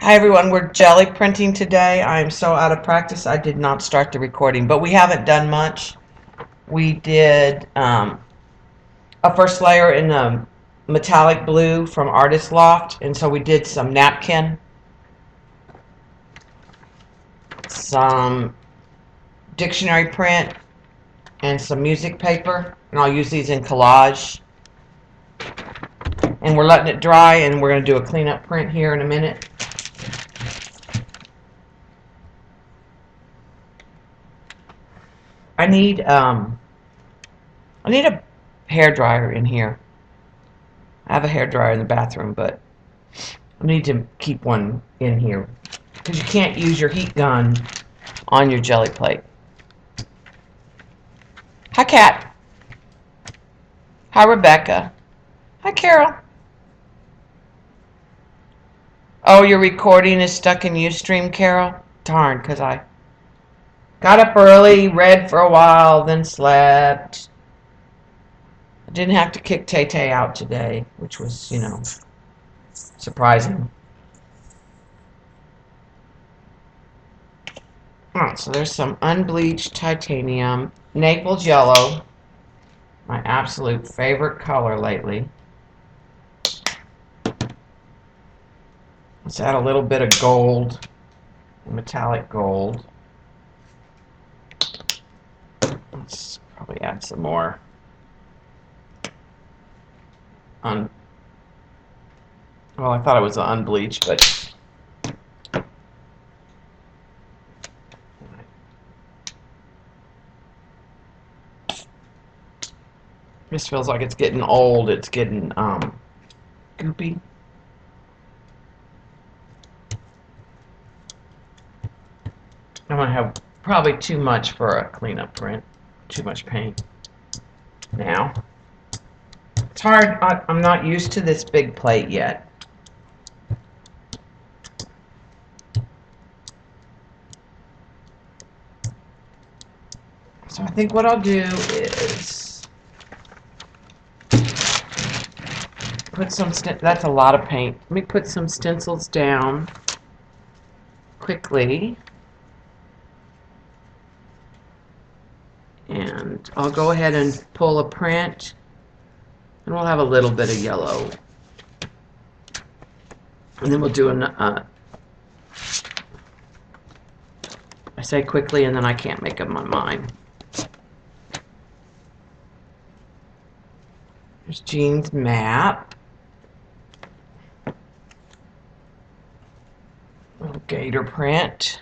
Hi everyone, we're jelly printing today. I am so out of practice I did not start the recording, but we haven't done much. We did a first layer in metallic blue from Artist Loft, and so we did some napkin, some dictionary print, and some music paper, and I'll use these in collage. And we're letting it dry, and we're going to do a cleanup print here in a minute. I need a hair dryer in here. I have a hair dryer in the bathroom, but I need to keep one in here because you can't use your heat gun on your jelly plate. Hi, Kat. Hi, Rebecca. Hi, Carol. Oh, your recording is stuck in Ustream, Carol? Darn, because I got up early, read for a while, then slept. I didn't have to kick Tay-Tay out today, which was, surprising. Alright, so there's some unbleached titanium, Naples yellow, my absolute favorite color lately. Let's add a little bit of gold, metallic gold. Let's probably add some more. Well, I thought it was unbleached, but this feels like it's getting old. It's getting goopy. I'm gonna have probably too much for a cleanup print. Too much paint. Now, it's hard. I'm not used to this big plate yet. So I think what I'll do is put some, that's a lot of paint. Let me put some stencils down quickly. And I'll go ahead and pull a print. And we'll have a little bit of yellow. And then we'll do I say quickly and then I can't make up my mind. There's Jean's map. Little gator print.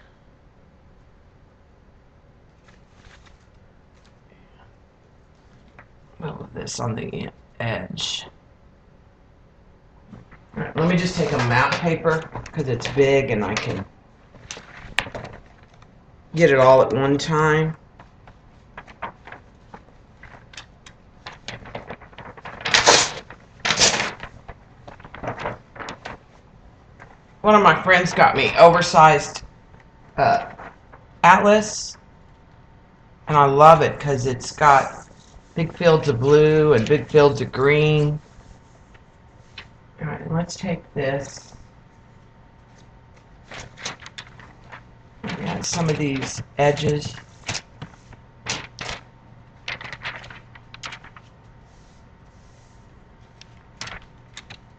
A little of this on the edge. All right, let me just take a map paper because it's big and I can get it all at one time. One of my friends got me oversized atlas, and I love it because it's got big fields of blue and big fields of green. All right, let's take this and add some of these edges.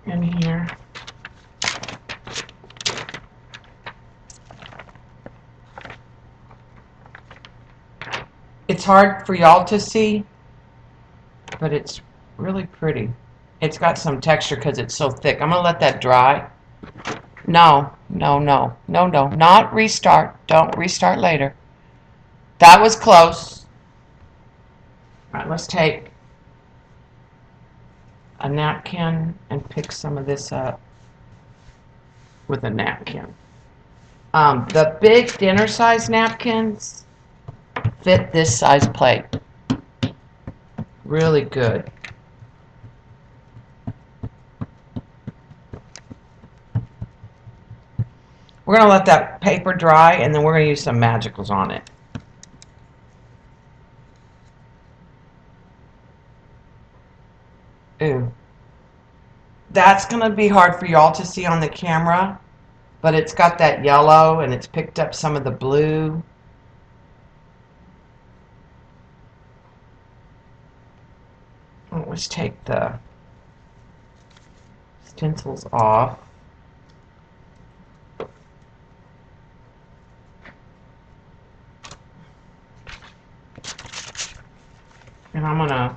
In here. It's hard for y'all to see, but it's really pretty. It's got some texture because it's so thick. I'm going to let that dry. No, not restart. Don't restart later. That was close. All right, let's take a napkin and pick some of this up with a napkin. The big dinner size napkins fit this size plate. Really good. We're going to let that paper dry and then we're going to use some magicals on it. Ooh. That's going to be hard for y'all to see on the camera, but it's got that yellow and it's picked up some of the blue. Let's take the stencils off. And I'm going to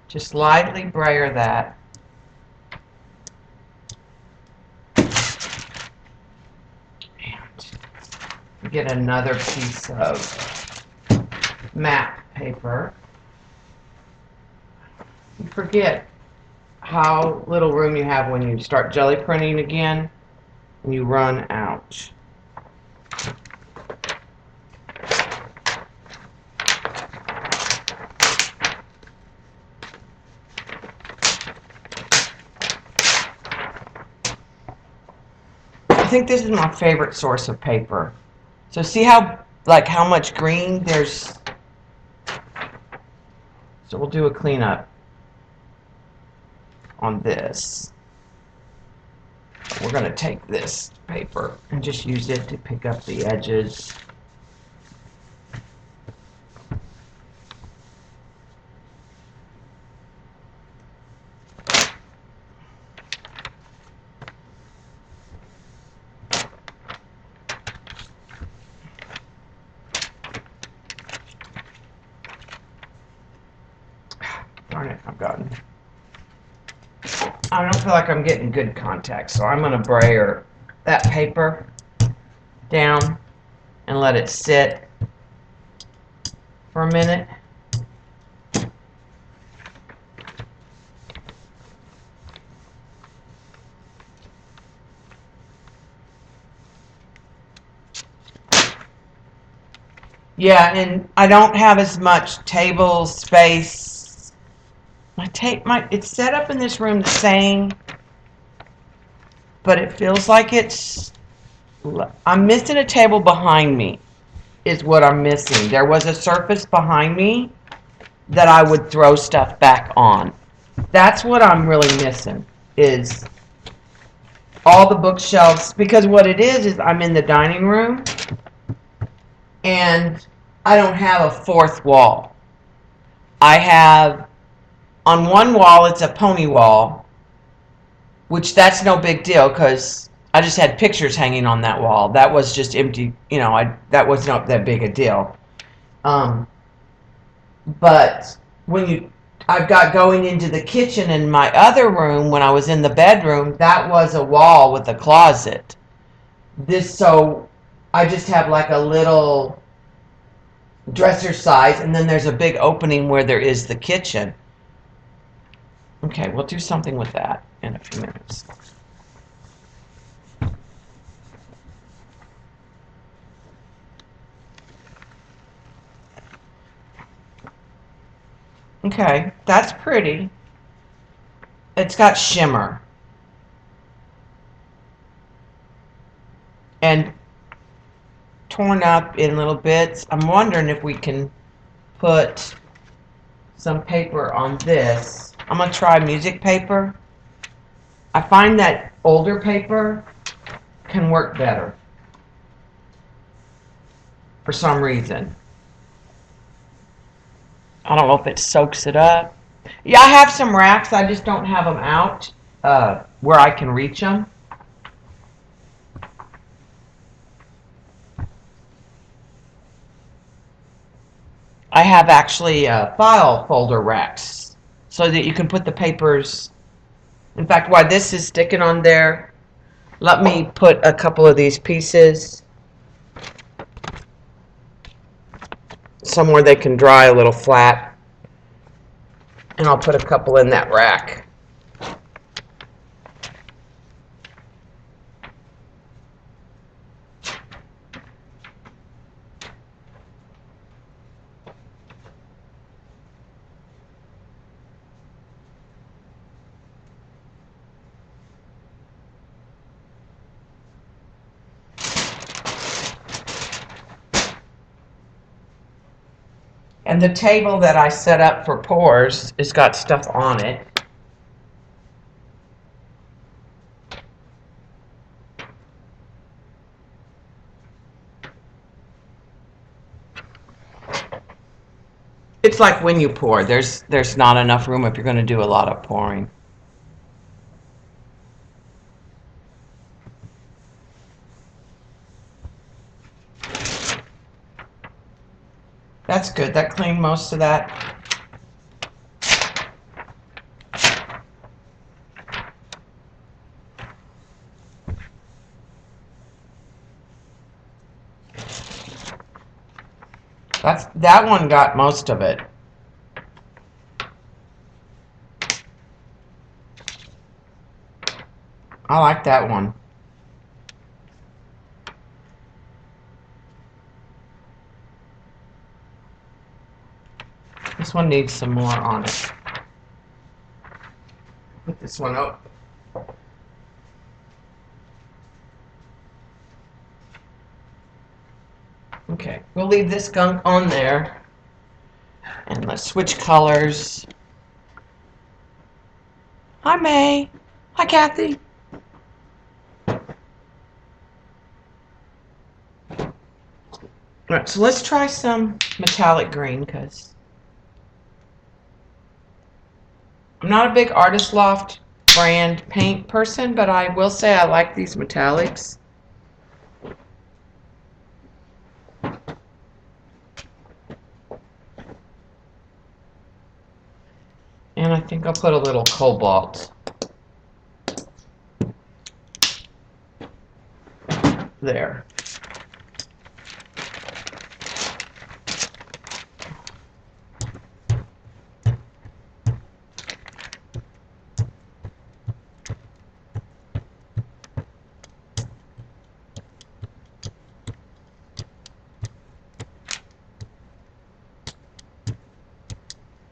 just lightly brayer that. And get another piece of matte paper. You forget how little room you have when you start jelly printing again and you run out. I think this is my favorite source of paper. So see how much green there's. So we'll do a cleanup on this. We're going to take this paper and just use it to pick up the edges. Darn it, I don't feel like I'm getting good contact, so I'm going to brayer that paper down and let it sit for a minute. Yeah, and I don't have as much table space. It's set up in this room the same, but it feels like I'm missing a table behind me is what I'm missing. There was a surface behind me that I would throw stuff back on. That's what I'm really missing, is all the bookshelves, because what it is I'm in the dining room and I don't have a fourth wall. I have, on one wall it's a pony wall, which that's no big deal because I just had pictures hanging on that wall. That was just empty, that was not that big a deal. But I've got going into the kitchen in my other room, when I was in the bedroom, that was a wall with a closet. So I just have like a little dresser size, and then there's a big opening where there is the kitchen. Okay, we'll do something with that in a few minutes. Okay, that's pretty. It's got shimmer. And torn up in little bits. I'm wondering if we can put some paper on this. I'm going to try music paper. I find that older paper can work better for some reason. I don't know if it soaks it up. Yeah, I have some racks. I just don't have them out where I can reach them. I have actually file folder racks so that you can put the papers. In fact, while this is sticking on there, let me put a couple of these pieces somewhere they can dry a little flat, and I'll put a couple in that rack. And the table that I set up for pours has got stuff on it. It's like when you pour, there's not enough room if you're going to do a lot of pouring. That's good. That cleaned most of that. That one got most of it. I like that one. This one needs some more on it. Put this one up. Okay, we'll leave this gunk on there. And let's switch colors. Hi, May. Hi, Kathy. Alright, so let's try some metallic green, because I'm not a big Artist Loft brand paint person, but I will say I like these metallics. And I think I'll put a little cobalt there.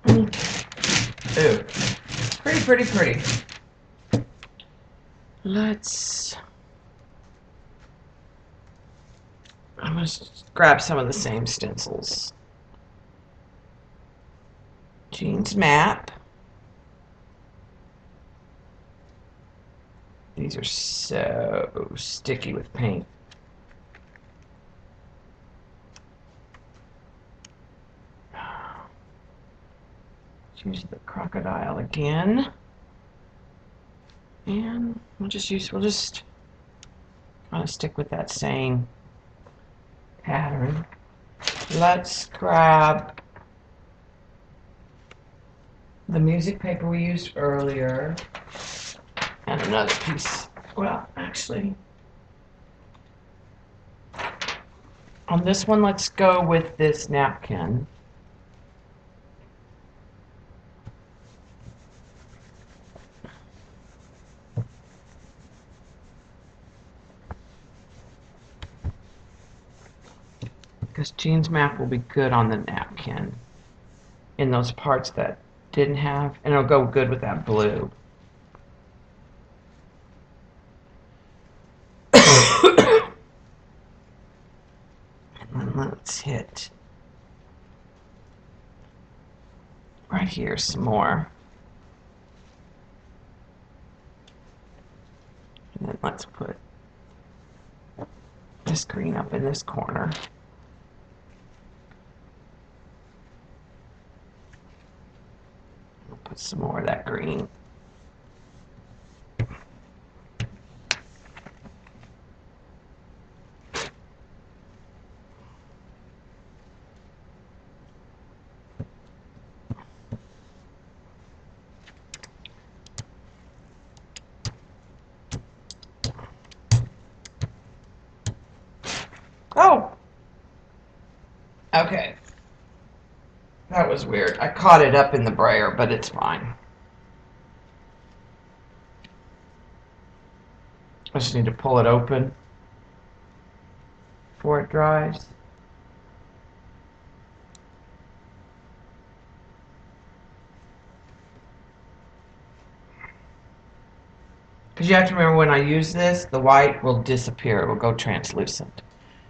Ooh, pretty. I'm going to grab some of the same stencils. Jean's map. These are so sticky with paint. Use the crocodile again. And we'll just kind of stick with that same pattern. Let's grab the music paper we used earlier and another piece. Well, actually, on this one, let's go with this napkin. Because Jean's map will be good on the napkin in those parts that didn't have, and it'll go good with that blue. And then let's hit right here some more. And then let's put this green up in this corner. We'll put some more of that green. Oh! Okay. That was weird. I caught it up in the brayer, but it's fine. I just need to pull it open before it dries. Because you have to remember, when I use this, the white will disappear. It will go translucent.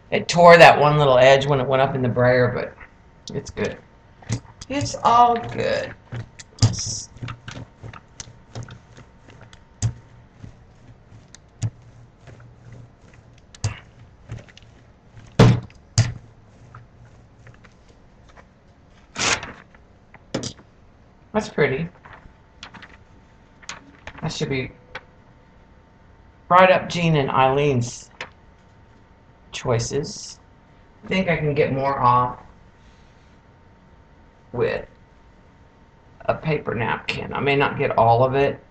It tore that one little edge when it went up in the brayer, but it's good. It's all good. That's pretty. That should be right up Jean and Eileen's choices. I think I can get more off with a paper napkin. I may not get all of it.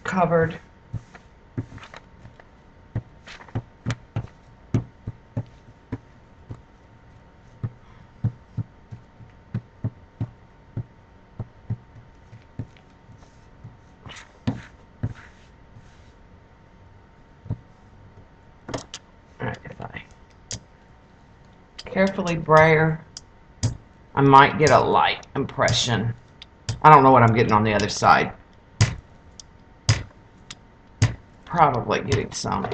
Covered. Alright, if I carefully brayer, I might get a light impression. I don't know what I'm getting on the other side. Probably getting some.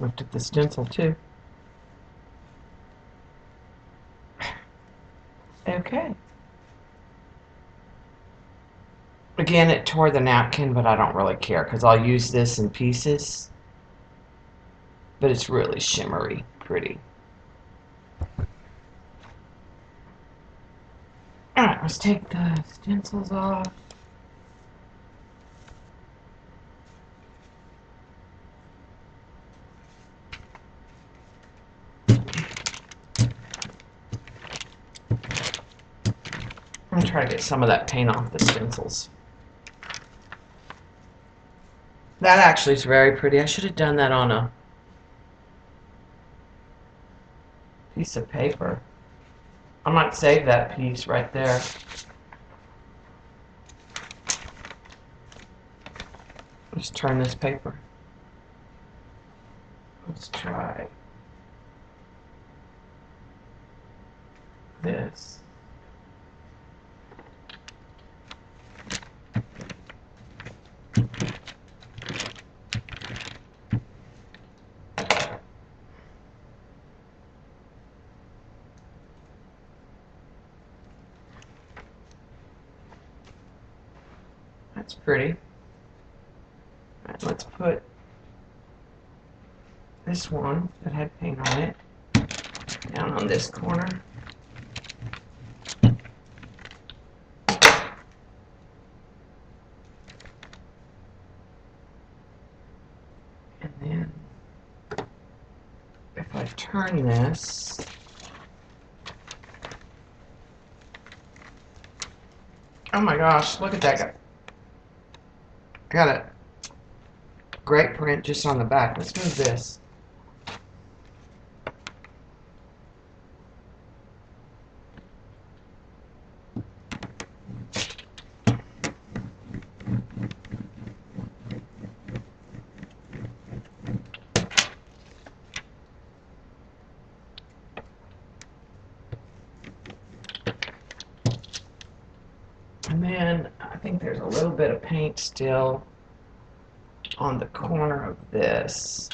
Looked at the stencil too. Okay. Again, it tore the napkin, but I don't really care because I'll use this in pieces. But it's really shimmery, pretty. Alright, let's take the stencils off. I'm gonna try to get some of that paint off the stencils. That actually is very pretty. I should have done that on a piece of paper. I might save that piece right there. Let's turn this paper. Let's try this. That's pretty. All right, let's put this one that had paint on it down on this corner. And then if I turn this, oh my gosh, look at that guy. I got a great print just on the back. Let's move this. And then I think there's a little bit of paint still on the corner of this.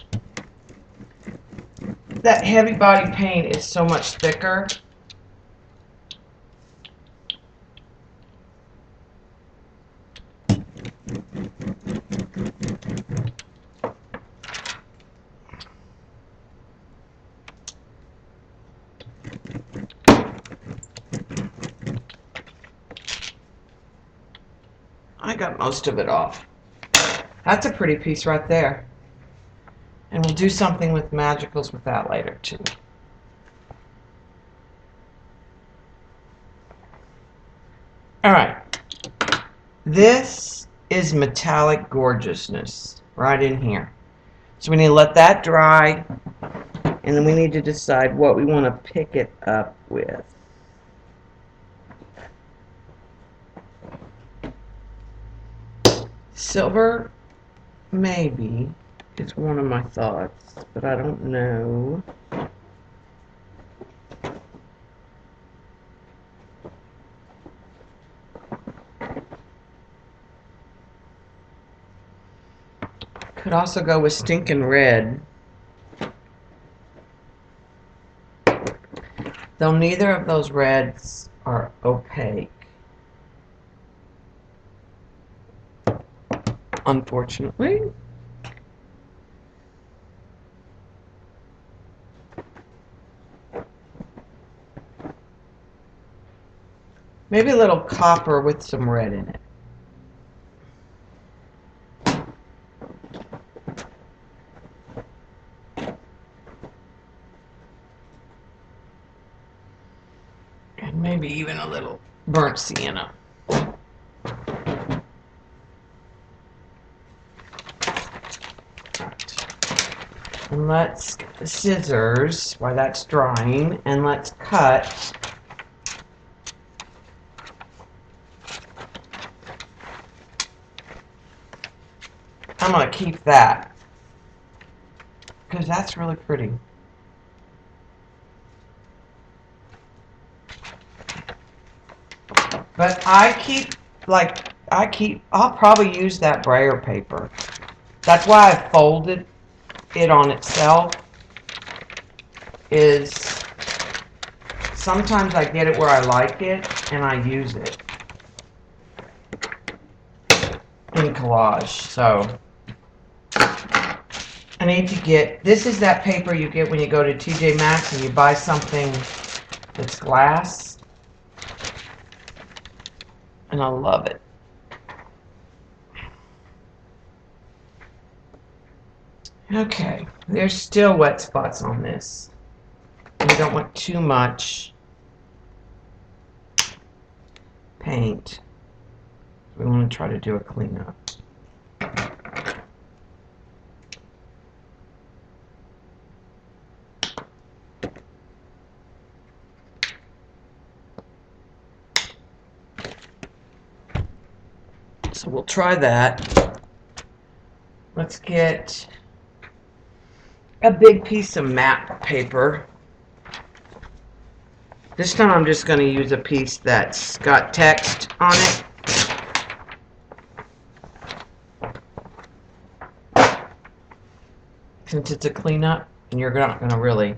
That heavy body paint is so much thicker. I got most of it off. That's a pretty piece right there. And we'll do something with magicals with that later too. Alright. This is metallic gorgeousness right in here. So we need to let that dry, and then we need to decide what we want to pick it up with. Silver, maybe, is one of my thoughts, but I don't know. Could also go with stinking red. Though neither of those reds are opaque. Unfortunately. Maybe a little copper with some red in it. And maybe even a little burnt sienna. And let's get the scissors while that's drying, and let's cut I'm going to keep that because that's really pretty. But I'll probably use that brayer paper. That's why I folded it on itself, is sometimes I get it where I like it and I use it in collage. So I need to get, this is that paper you get when you go to TJ Maxx and you buy something that's glass. And I love it. Okay, there's still wet spots on this. You don't want too much paint. We want to try to do a cleanup. So we'll try that. Let's get a big piece of matte paper. This time I'm just going to use a piece that's got text on it. Since it's a cleanup, and you're not going to really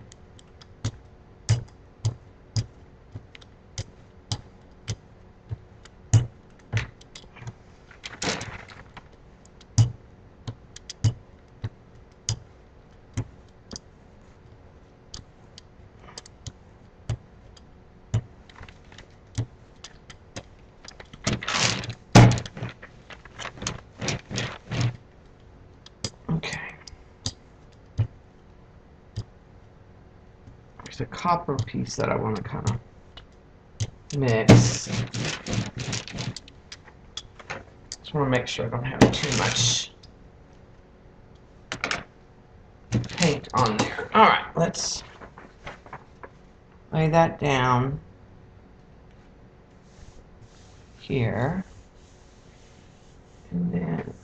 a copper piece that I want to kind of mix. Just want to make sure I don't have too much paint on there. Alright, let's lay that down here. And then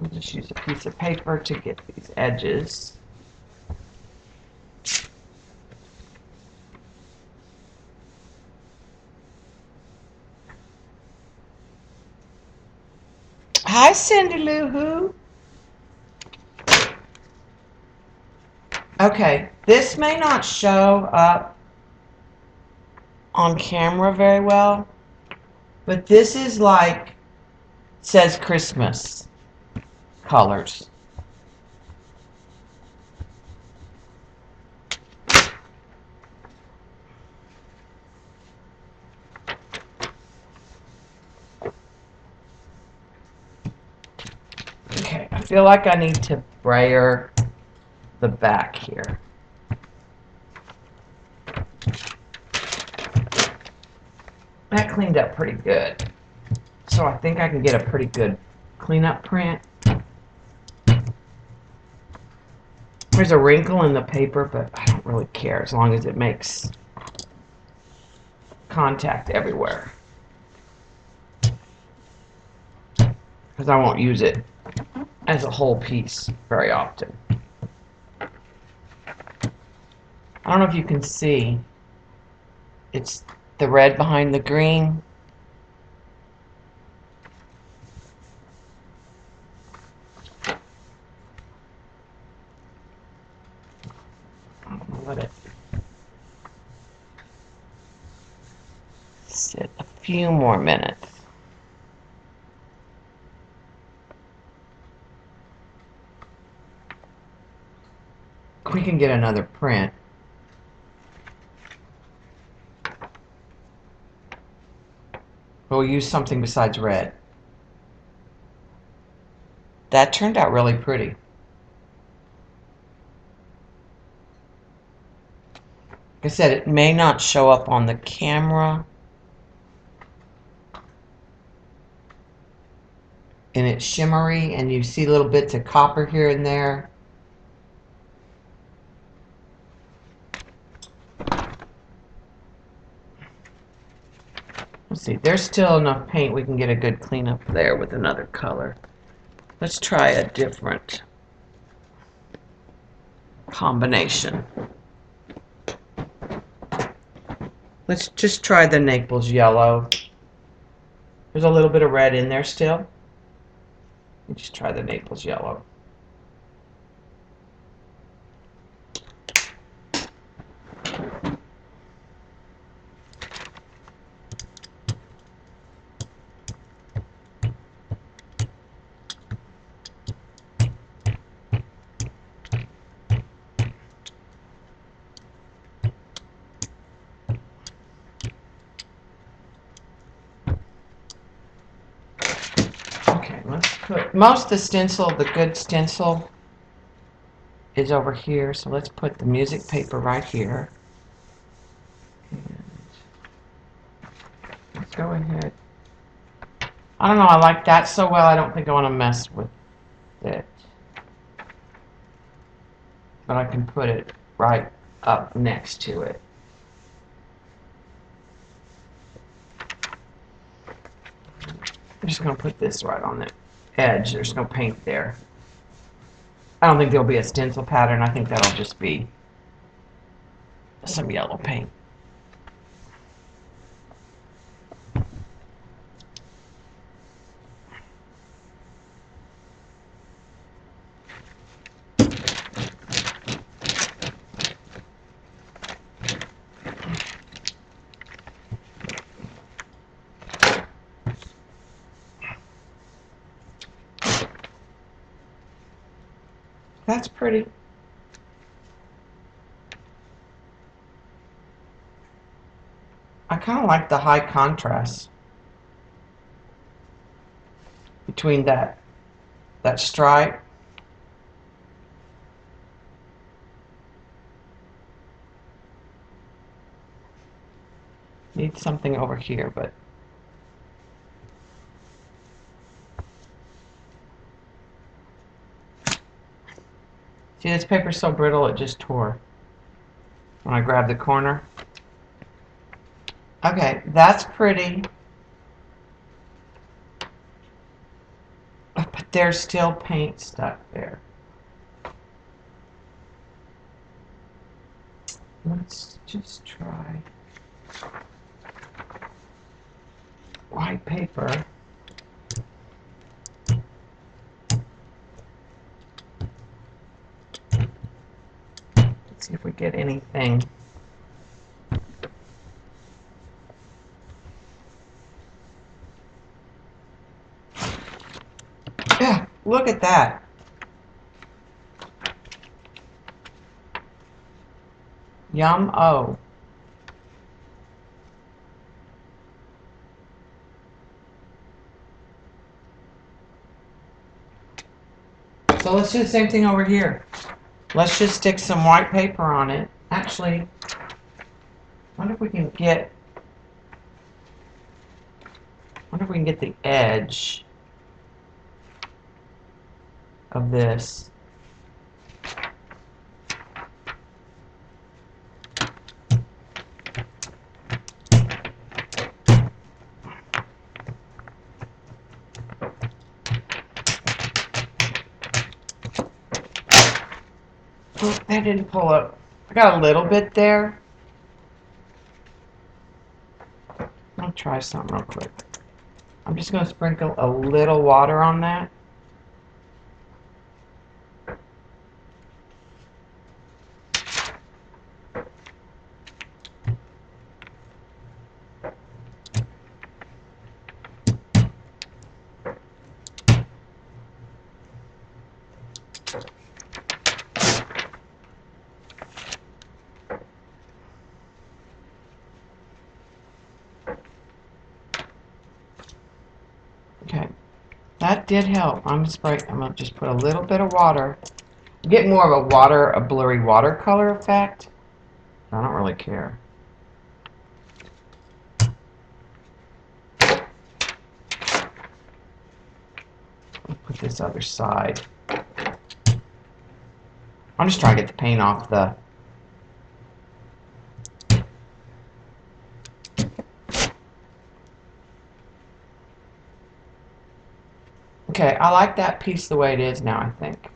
we'll just use a piece of paper to get these edges. Hi, Cindy Lou Who. Okay, this may not show up on camera very well, but this is like, says Christmas colors. Okay, I feel like I need to brayer the back here. That cleaned up pretty good. So I think I can get a pretty good cleanup print. There's a wrinkle in the paper, but I don't really care as long as it makes contact everywhere. Because I won't use it as a whole piece very often. I don't know if you can see. It's the red behind the green. let it sit a few more minutes. We can get another print. We'll use something besides red. That turned out really pretty. Like I said, it may not show up on the camera. And it's shimmery, and you see little bits of copper here and there. Let's see, there's still enough paint we can get a good cleanup there with another color. Let's try a different combination. Let's just try the Naples yellow. There's a little bit of red in there still. Let's just try the Naples yellow. Let's put most of the stencil, the good stencil, is over here. So let's put the music paper right here. And let's go ahead. I don't know, I like that so well, I don't think I want to mess with it. But I can put it right up next to it. I'm just going to put this right on the edge. There's no paint there. I don't think there'll be a stencil pattern. I think that'll just be some yellow paint. That's pretty. I kind of like the high contrast between that stripe need something over here, but see, this paper's so brittle it just tore when I grabbed the corner. Okay, that's pretty. But there's still paint stuck there. Let's just try white paper. Let's see if we get anything. Yeah, look at that. Yum-oh. So let's do the same thing over here. Let's just stick some white paper on it. Actually, I wonder if we can get the edge of this. Oh, that didn't pull up. I got a little bit there. I'll try something real quick. I'm just going to sprinkle a little water on that. Okay, that did help. I'm gonna just put a little bit of water. Get more of a blurry watercolor effect. I don't really care. I'll put this other side. I'm just trying to get the paint off the. Okay, I like that piece the way it is now, I think.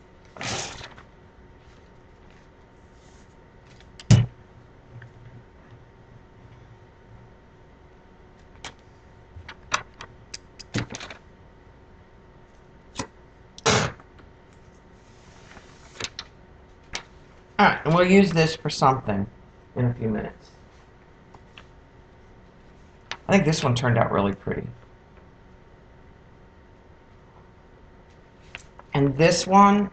Alright, and we'll use this for something in a few minutes. I think this one turned out really pretty. And this one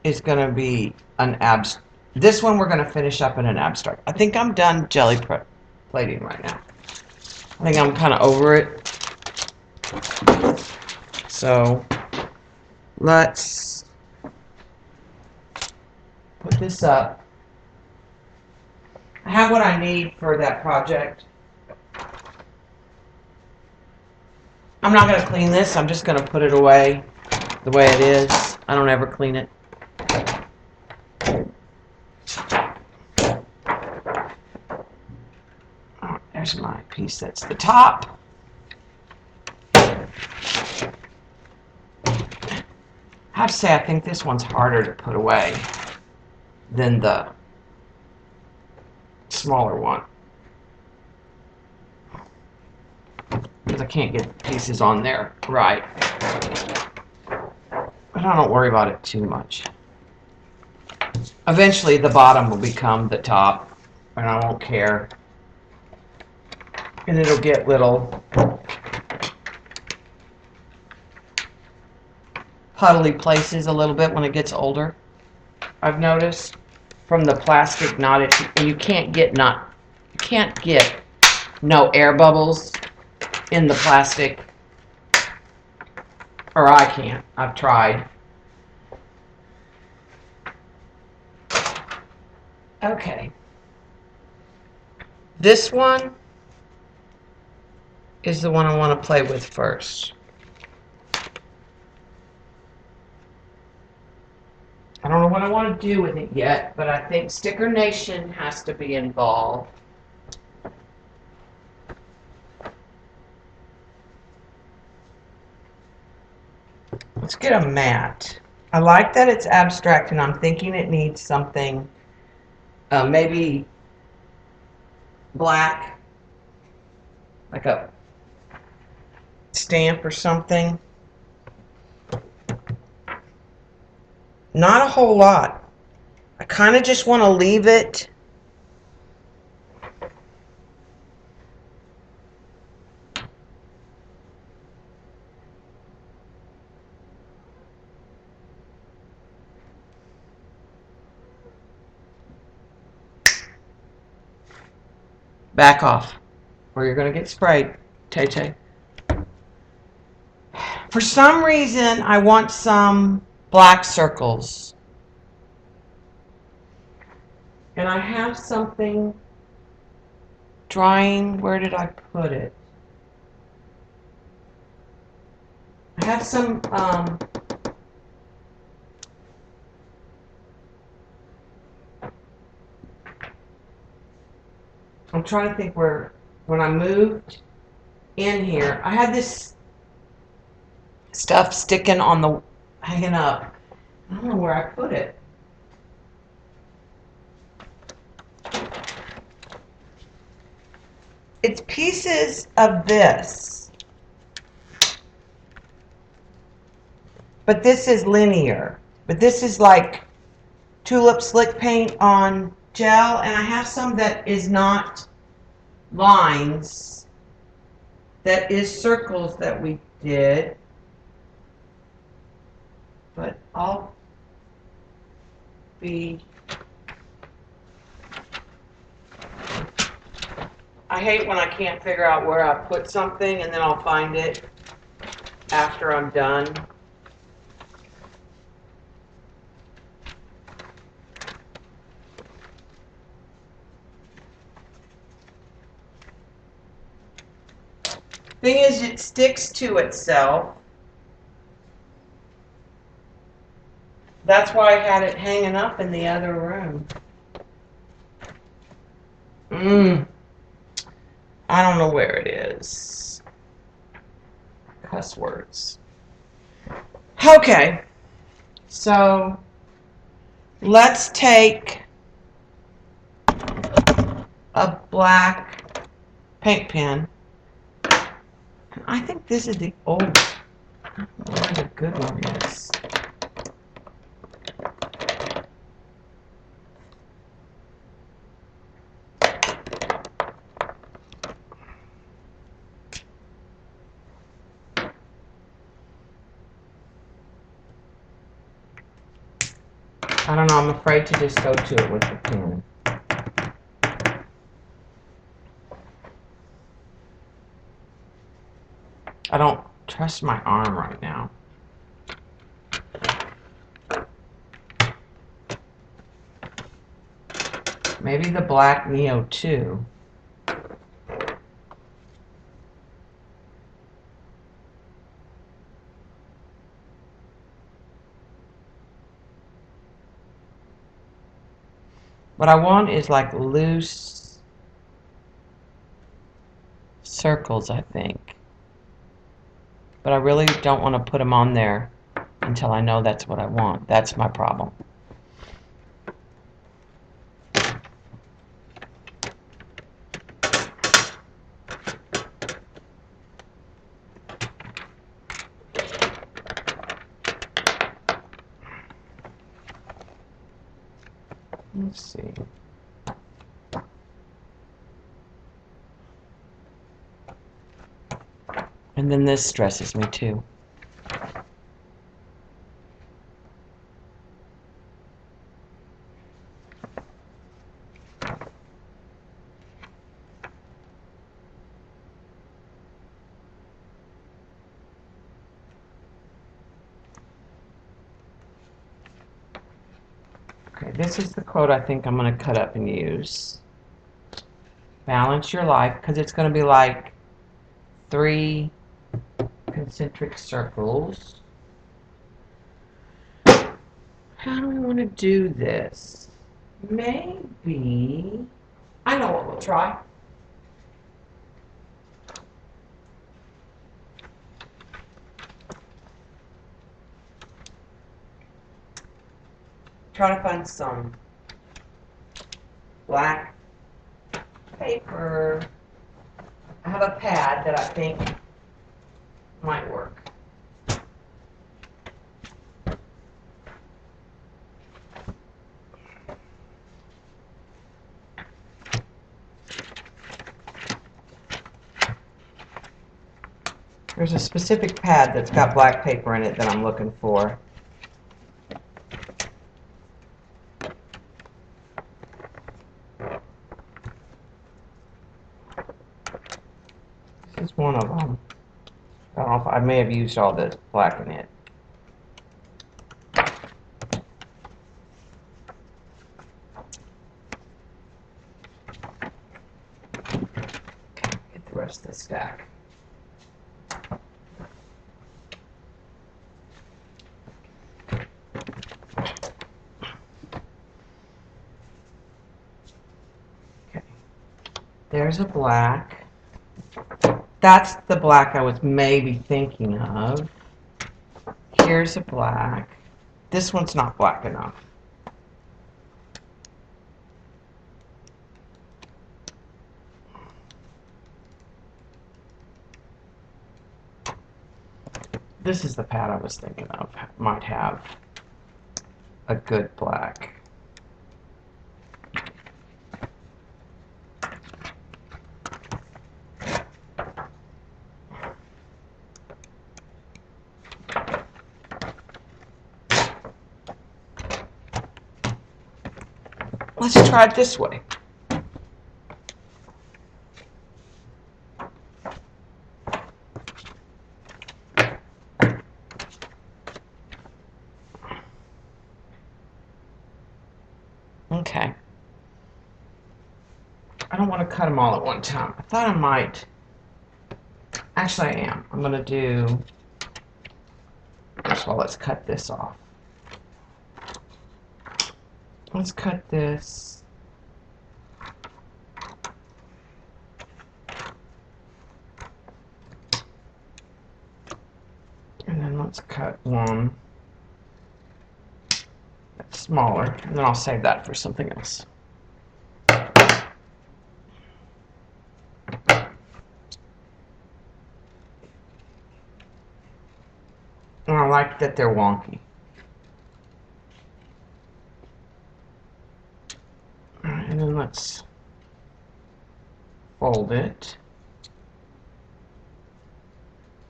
is going to be an abstract. This one we're going to finish up in an abstract. I think I'm done jelly plating right now. I think I'm kind of over it. So let's put this up. I have what I need for that project. I'm not going to clean this. I'm just going to put it away the way it is. I don't ever clean it. Oh, there's my piece. That's the top. I have to say, I think this one's harder to put away than the smaller one. Because I can't get the pieces on there right. But I don't worry about it too much. Eventually the bottom will become the top, and I won't care. And it'll get little puddly places a little bit when it gets older. I've noticed from the plastic knot, you can't get no air bubbles in the plastic, or I can't. I've tried. Okay. This one is the one I want to play with first. I don't know what I want to do with it yet, but I think Sticker Nation has to be involved. Let's get a mat. I like that it's abstract, and I'm thinking it needs something, maybe black, like a stamp or something. Not a whole lot. I kind of just want to leave it back off, or you're going to get sprayed, Tay-Tay. For some reason, I want some black circles. And I have something drying. Where did I put it? I have some I'm trying to think where, when I moved in here, I had this stuff sticking on the, hanging up. I don't know where I put it. It's pieces of this. But this is linear. But this is like tulip slick paint on gel, and I have some that is not lines, that is circles that we did. But I'll be, I hate when I can't figure out where I put something and then I'll find it. after I'm done. Thing is, it sticks to itself. That's why I had it hanging up in the other room. I don't know where it is. Cuss words. Okay, so let's take a black paint pen. I think this is the old, where the good one is. I don't know, I'm afraid to just go to it with the pen. I don't trust my arm right now. Maybe the black Neo 2. What I want is like loose circles, I think. But I really don't want to put them on there until I know that's what I want. That's my problem. Let's see. And then this stresses me too. Okay, this is the quote I think I'm going to cut up and use. Balance your life, because it's going to be like 3 concentric circles. How do we want to do this? Maybe, I know what we'll try. Try to find some black paper. I have a pad that I think might work. There's a specific pad that's got black paper in it that I'm looking for. This is one of them. I don't know if I may have used all the black in it. Get the rest of the stack. Okay. There's a black. That's the black I was maybe thinking of. Here's a black. This one's not black enough. This is the pad I was thinking of. Might have a good black. Let's try it this way. I don't want to cut them all at one time. I thought I might. Actually, I am. I'm going to do, first of all, let's cut this off. Let's cut this. And then let's cut one that's smaller, and then I'll save that for something else. And I like that they're wonky. Alright, and then let's fold it.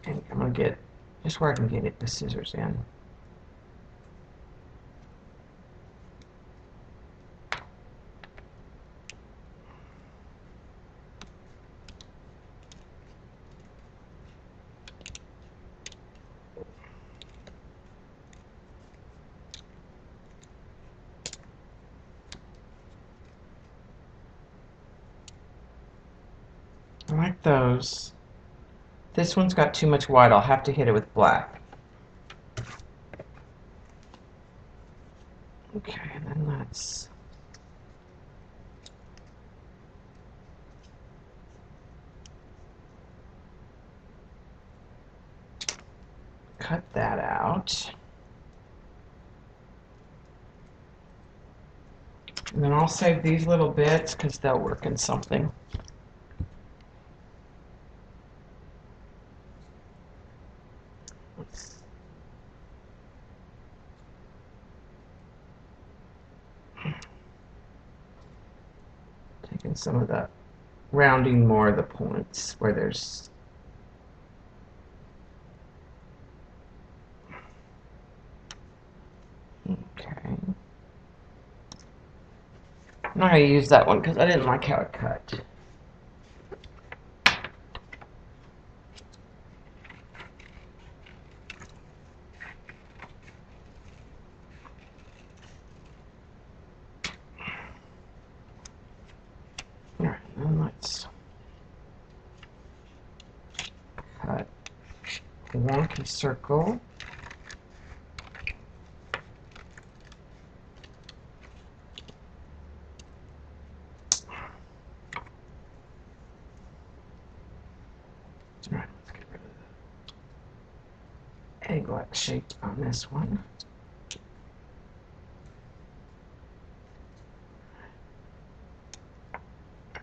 And I'm going to get just where I can get it, the scissors in. I like those. This one's got too much white. I'll have to hit it with black. Okay, and then let's cut that out. And then I'll save these little bits because they'll work in something. Taking some of the, rounding more of the points where there's okay. I'm not going to use that one because I didn't like how it cut. Alright, then let's cut the wonky circle. Alright, let's get rid of the egg-like shape on this one.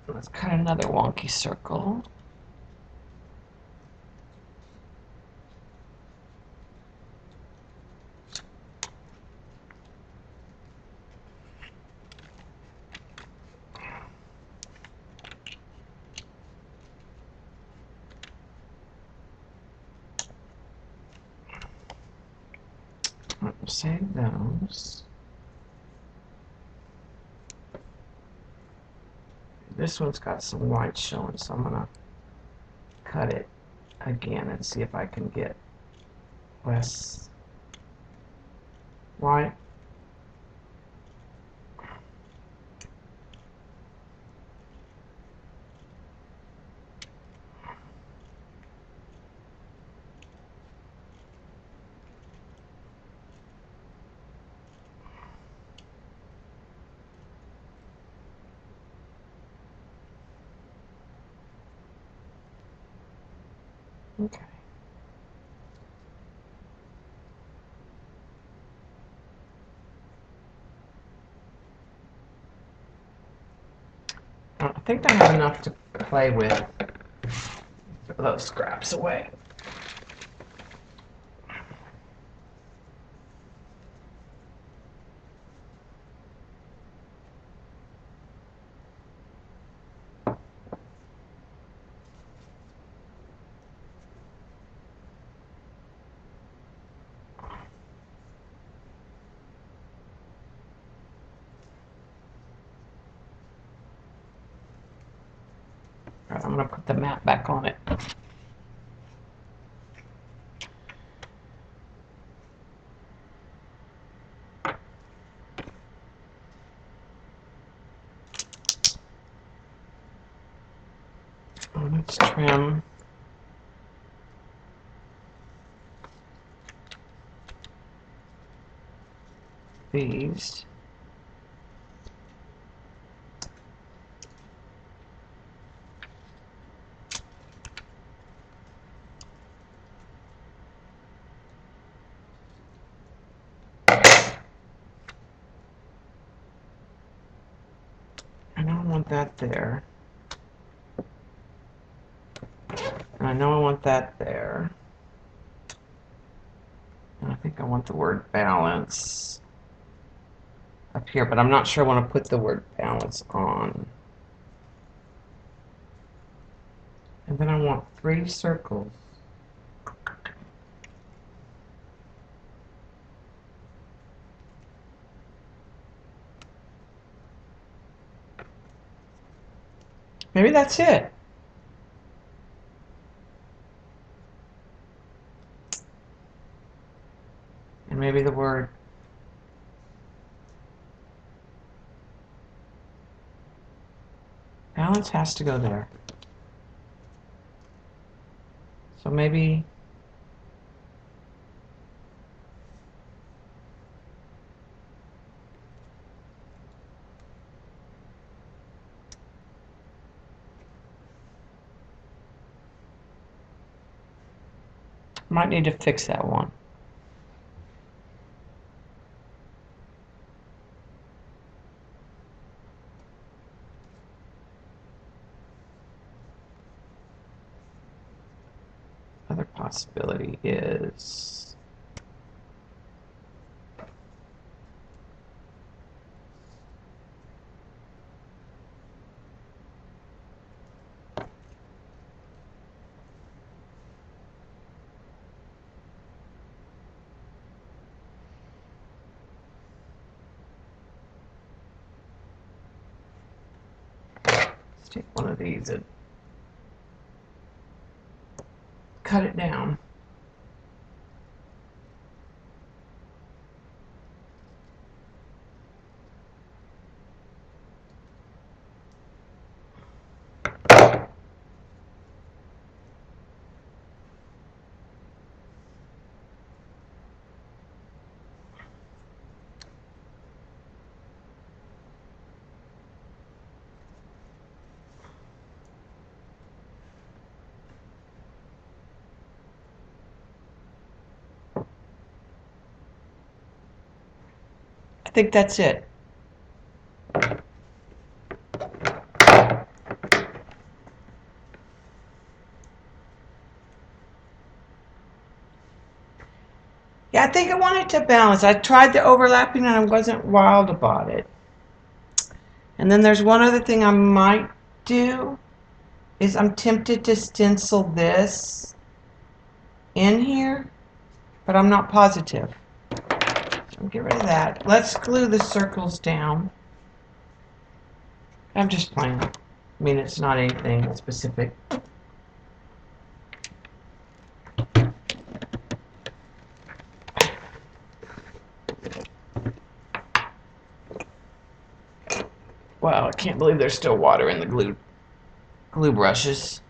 Let's cut another wonky circle. We'll save those. This one's got some white showing, so I'm gonna cut it again and see if I can get less white. Okay. I think I have enough to play with. Throw those scraps away. Alright, I'm going to put the mat back on it. Let's trim these. I don't want that there. And I know I want that there. And I think I want the word balance up here, but I'm not sure I want to put the word balance on. And then I want 3 circles. Maybe that's it. And maybe the word balance has to go there. So maybe might need to fix that one. Other possibility is let's take one of these and cut it down. I think that's it. Yeah, I think I wanted to balance. I tried the overlapping and I wasn't wild about it. And then there's one other thing I might do is I'm tempted to stencil this in here, but I'm not positive. So get rid of that. Let's glue the circles down. I'm just playing. I mean, it's not anything specific. Wow, I can't believe there's still water in the glue brushes.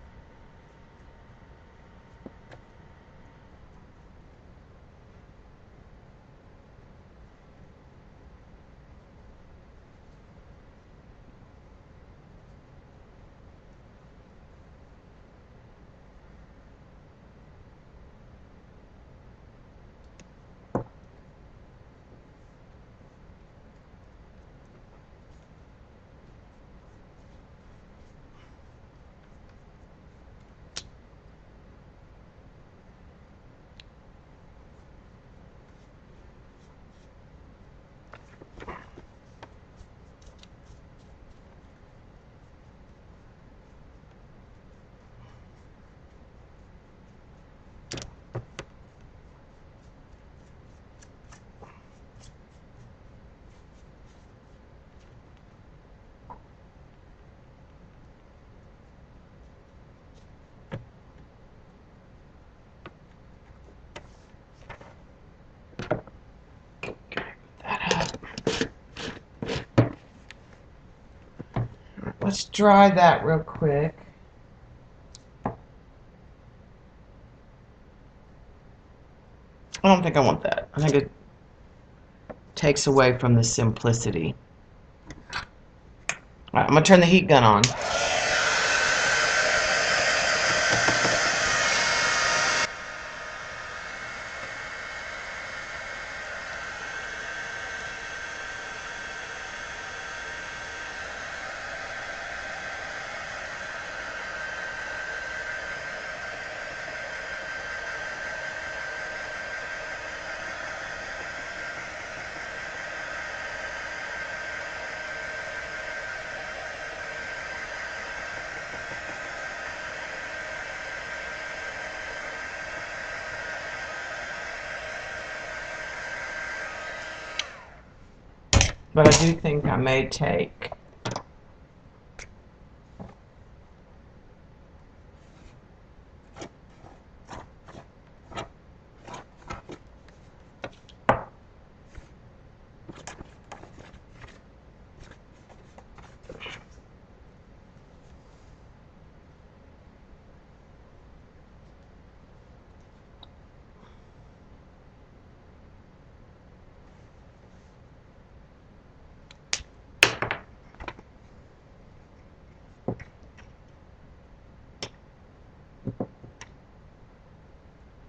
Let's dry that real quick. I don't think I want that. I think it takes away from the simplicity. All right, I'm going to turn the heat gun on. But I do think I may take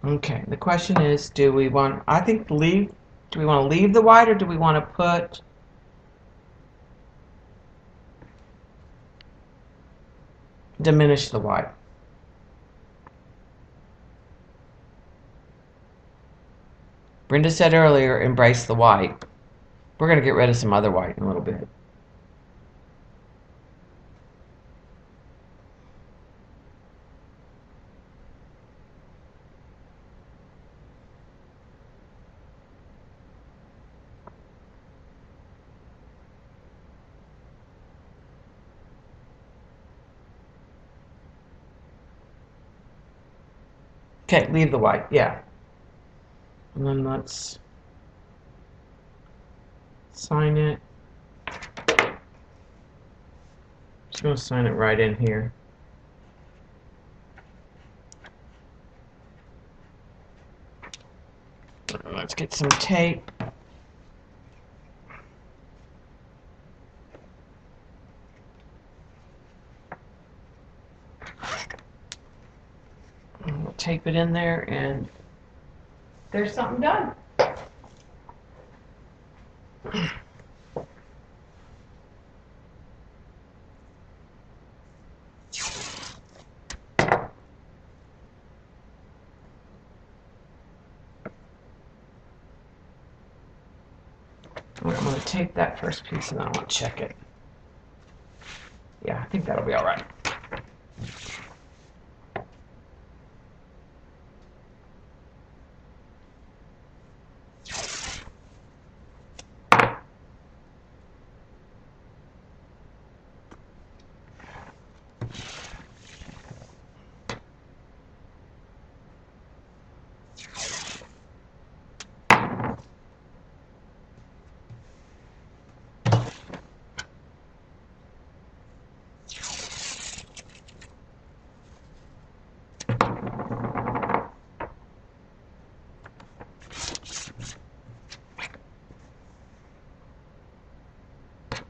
Okay, the question is, do we want to leave the white, or do we want to diminish the white? Brenda said earlier, embrace the white. We're going to get rid of some other white in a little bit. Okay, leave the white, yeah. And then let's sign it. Just going to sign it right in here. Let's get some tape. And we'll tape it in there, and there's something done. I'm going to tape that first piece, and then I want to check it. Yeah, I think that'll be all right.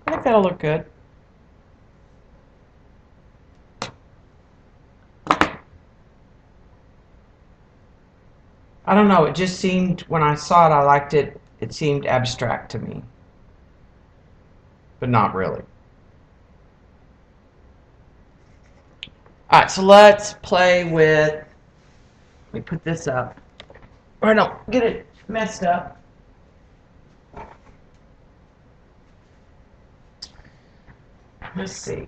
I think that'll look good. I don't know, it just seemed, when I saw it, I liked it. It seemed abstract to me. But not really. Alright, so let's play with, let me put this up, or I don't get it messed up. Let's see.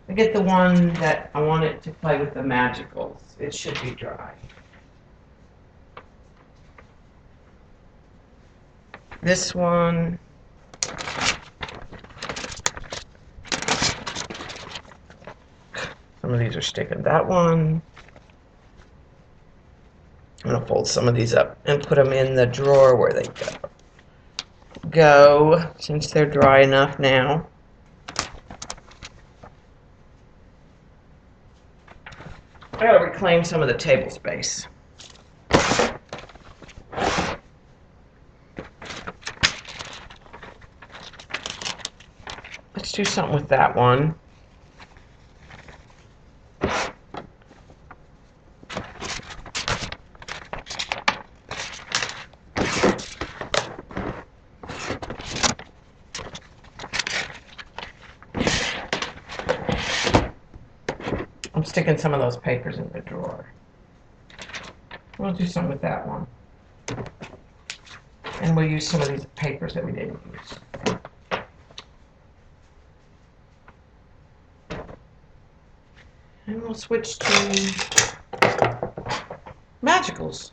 I get the one that I want it to play with the magicals. It should be dry. This one, some of these are sticking. That one, I'm going to fold some of these up and put them in the drawer where they go, since they're dry enough now. I gotta reclaim some of the table space. do something with that one. I'm sticking some of those papers in the drawer. We'll do something with that one. And we'll use some of these papers that we didn't use. And we'll switch to magicals.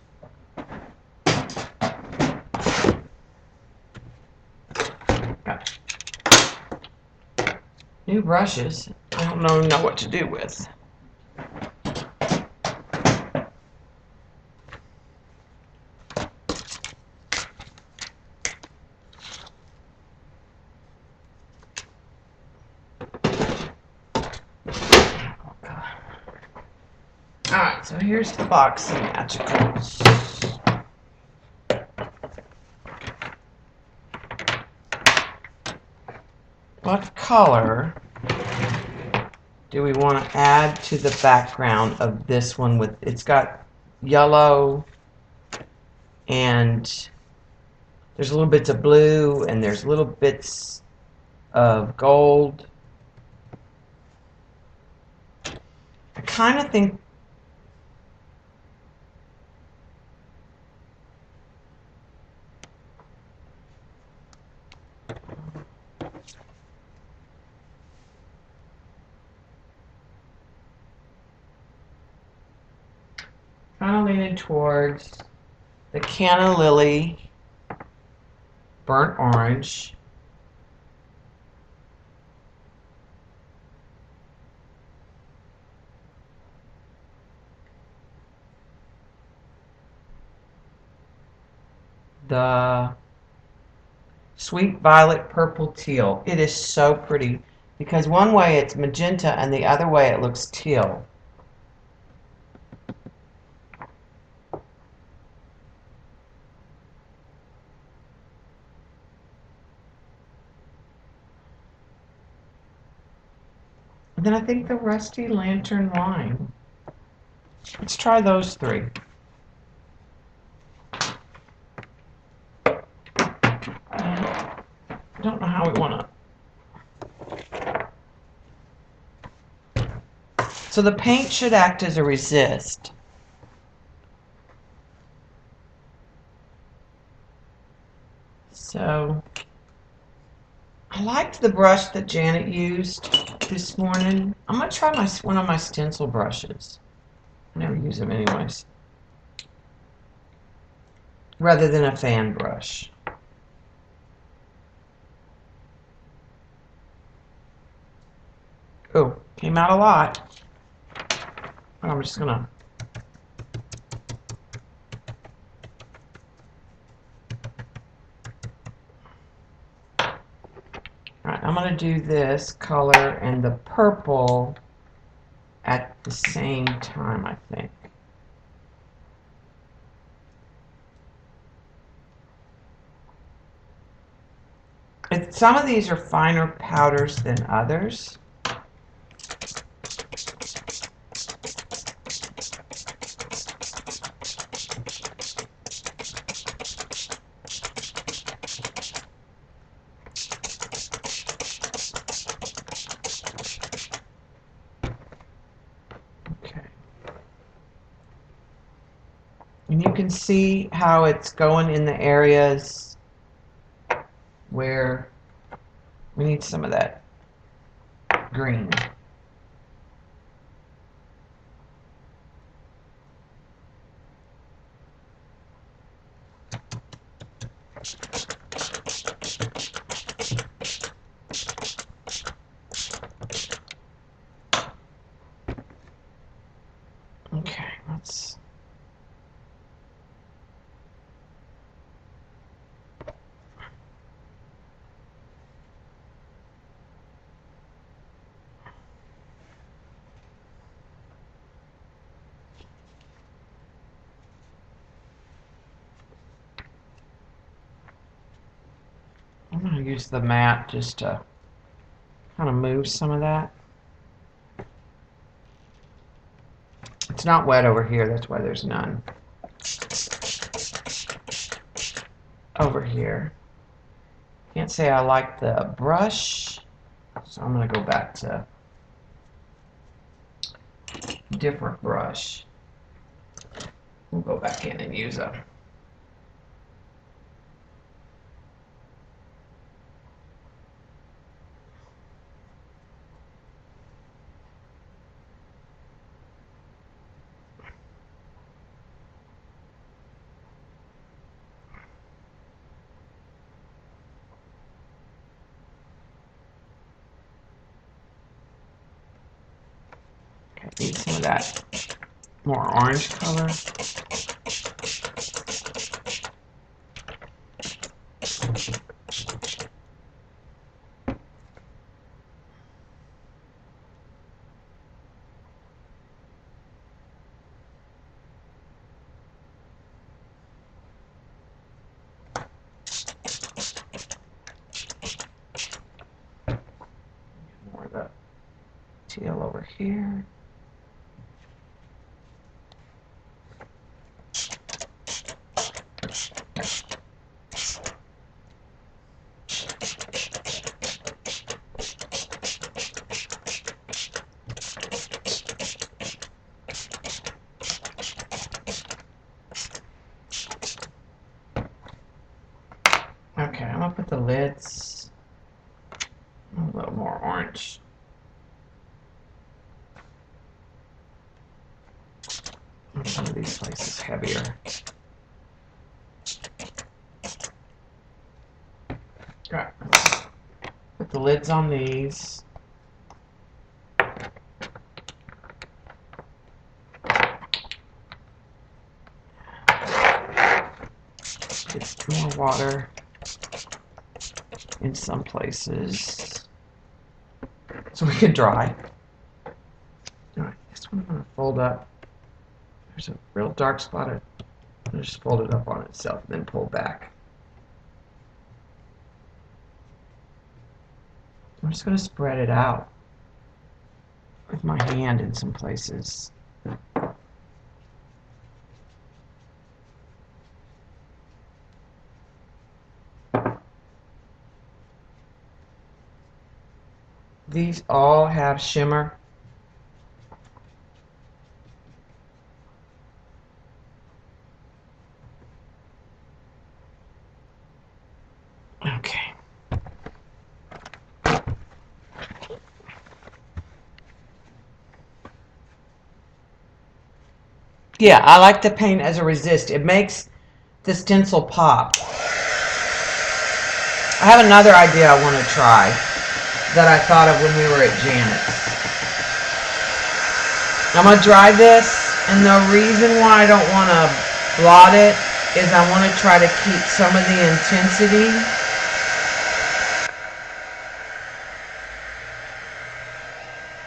Got new brushes. I don't know what to do with. Alright, so here's the box of magicals. What color do we want to add to the background of this one? With it's got yellow, and there's little bits of blue, and there's little bits of gold. I kind of think leaning towards the Canna Lily burnt orange, the sweet violet purple teal. It is so pretty because one way it's magenta and the other way it looks teal. And then I think the Rusty Lantern Lime. Let's try those three. I don't know how we want to. So the paint should act as a resist. So I liked the brush that Janet used this morning. I'm going to try one of my stencil brushes. I never use them anyways. Rather than a fan brush. Oh, came out a lot. I'm just going to. Alright, I'm going to do this color and the purple at the same time, I think. Some of these are finer powders than others. Okay. And you can see how it's going in the areas where we need some of that green. Okay, let's. I'm going to use the matte just to kind of move some of that. It's not wet over here, that's why there's none. Over here. Can't say I like the brush, so I'm going to go back to different brush. We'll go back in and use a need some of that more orange color. More of the teal over here. Okay, I'm going to put the lids a little more orange. Some of these places heavier. Right. Put the lids on these. Get more water in some places so we can dry. Alright, this one I'm going to fold up. There's a real dark spot. I'll just fold it up on itself and then pull back. I'm just going to spread it out with my hand in some places. These all have shimmer. Okay. Yeah, I like the paint as a resist. It makes the stencil pop. I have another idea I want to try that I thought of when we were at Janet's. I'm going to dry this, and the reason why I don't want to blot it is I want to try to keep some of the intensity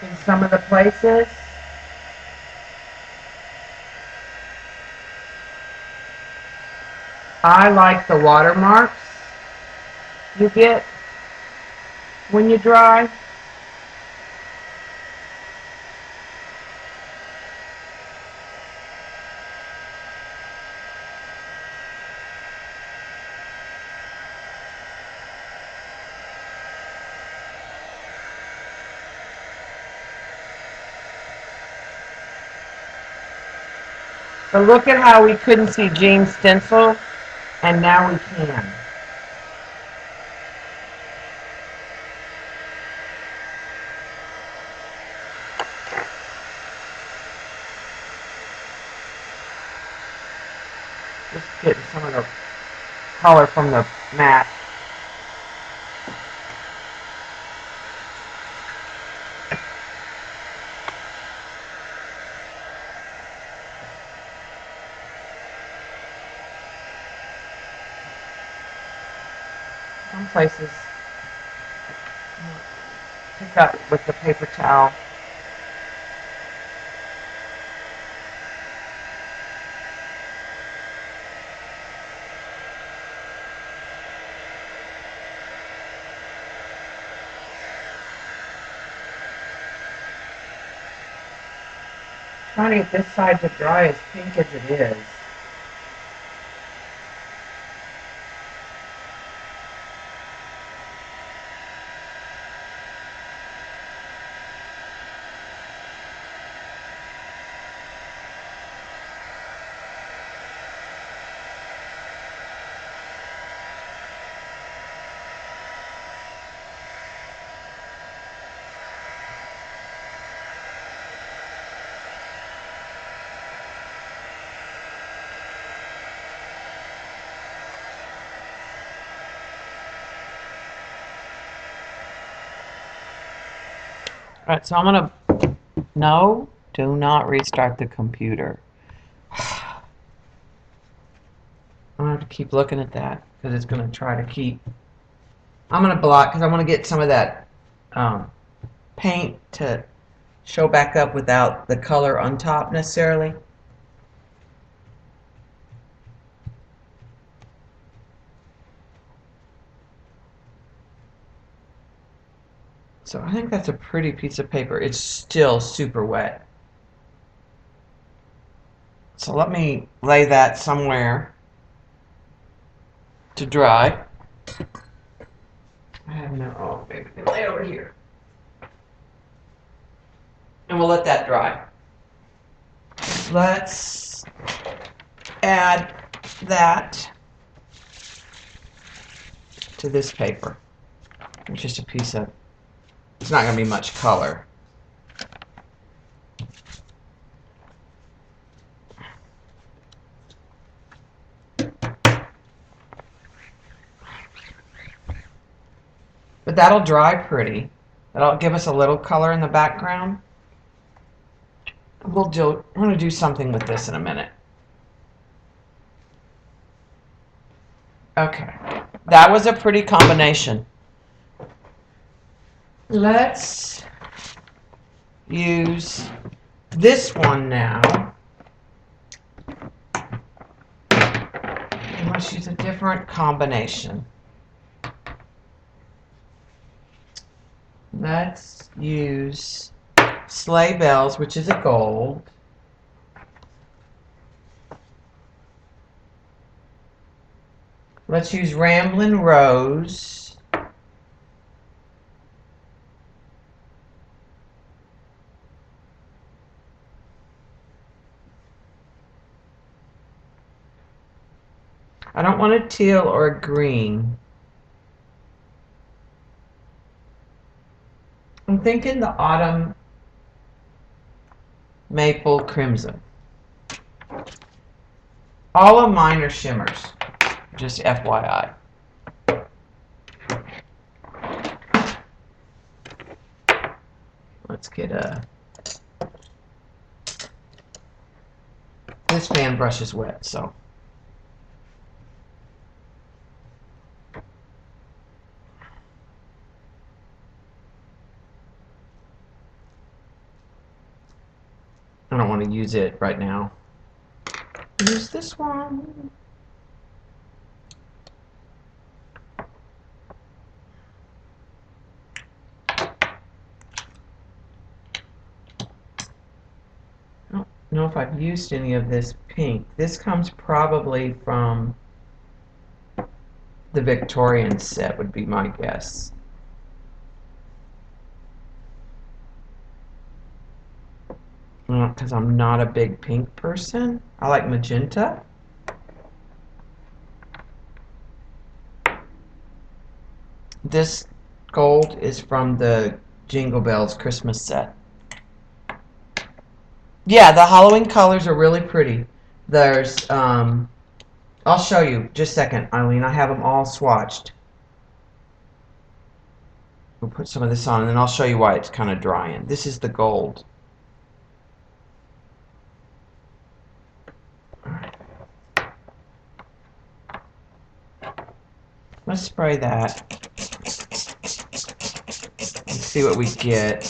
in some of the places. I like the watermarks you get when you dry. But look at how we couldn't see Jean's stencil, and now we can. Just getting some of the color from the mat. Some places pick up with the paper towel. trying to get this side to dry as pink as it is. Alright, so I'm gonna, no, do not restart the computer. I'm gonna have to keep looking at that because it's gonna try to keep, I'm gonna block because I want to get some of that paint to show back up without the color on top necessarily. So I think that's a pretty piece of paper. It's still super wet. So let me lay that somewhere to dry. I have no, oh, maybe we can lay it over here. And we'll let that dry. Let's add that to this paper. It's just a piece of, it's not going to be much color. But that'll dry pretty. That'll give us a little color in the background. We're going to do something with this in a minute. Okay. That was a pretty combination. Let's use this one now. Let's use a different combination. Let's use Sleigh Bells, which is a gold. Let's use Ramblin' Rose. I don't want a teal or a green. I'm thinking the autumn maple crimson. All of mine are shimmers, just FYI. Let's get this fan brush is wet, so. I don't want to use it right now. Use this one. I don't know if I've used any of this pink. This comes probably from the Victorian set, would be my guess. Because I'm not a big pink person. I like magenta. This gold is from the Jingle Bells Christmas set. Yeah, the Halloween colors are really pretty. There's, I'll show you. Just a second, Eileen. I have them all swatched. We'll put some of this on, and then I'll show you why it's kind of drying. This is the gold. Let's spray that and see what we get.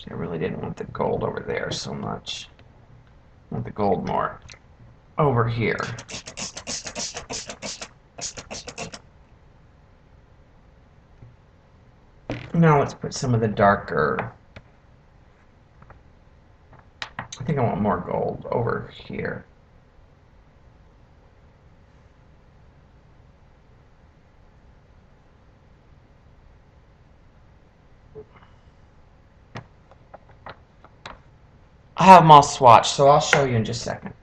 I really didn't want the gold over there so much. I want the gold more over here. Now let's put some of the darker, I think I want more gold over here. I have them all swatched, so I'll show you in just a second.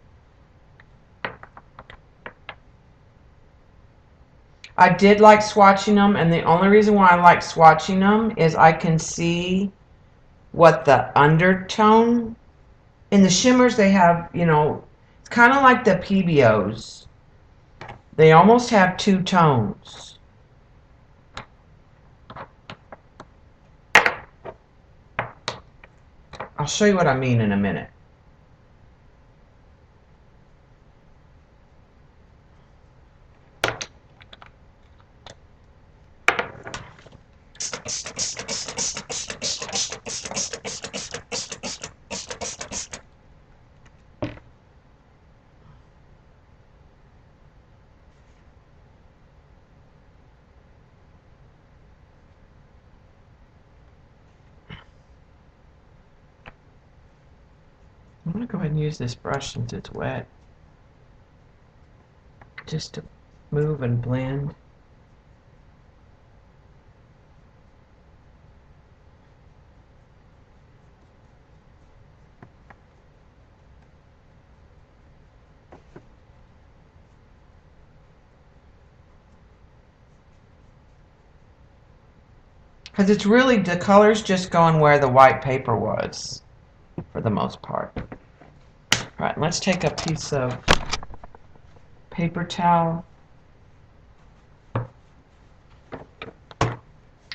I did like swatching them, and the only reason why I like swatching them is I can see what the undertone. In the shimmers they have, you know, it's kind of like the PBOs. They almost have two tones. I'll show you what I mean in a minute. I'm going to go ahead and use this brush since it's wet, just to move and blend. Because it's really, the color's just going where the white paper was, for the most part. Alright, let's take a piece of paper towel. And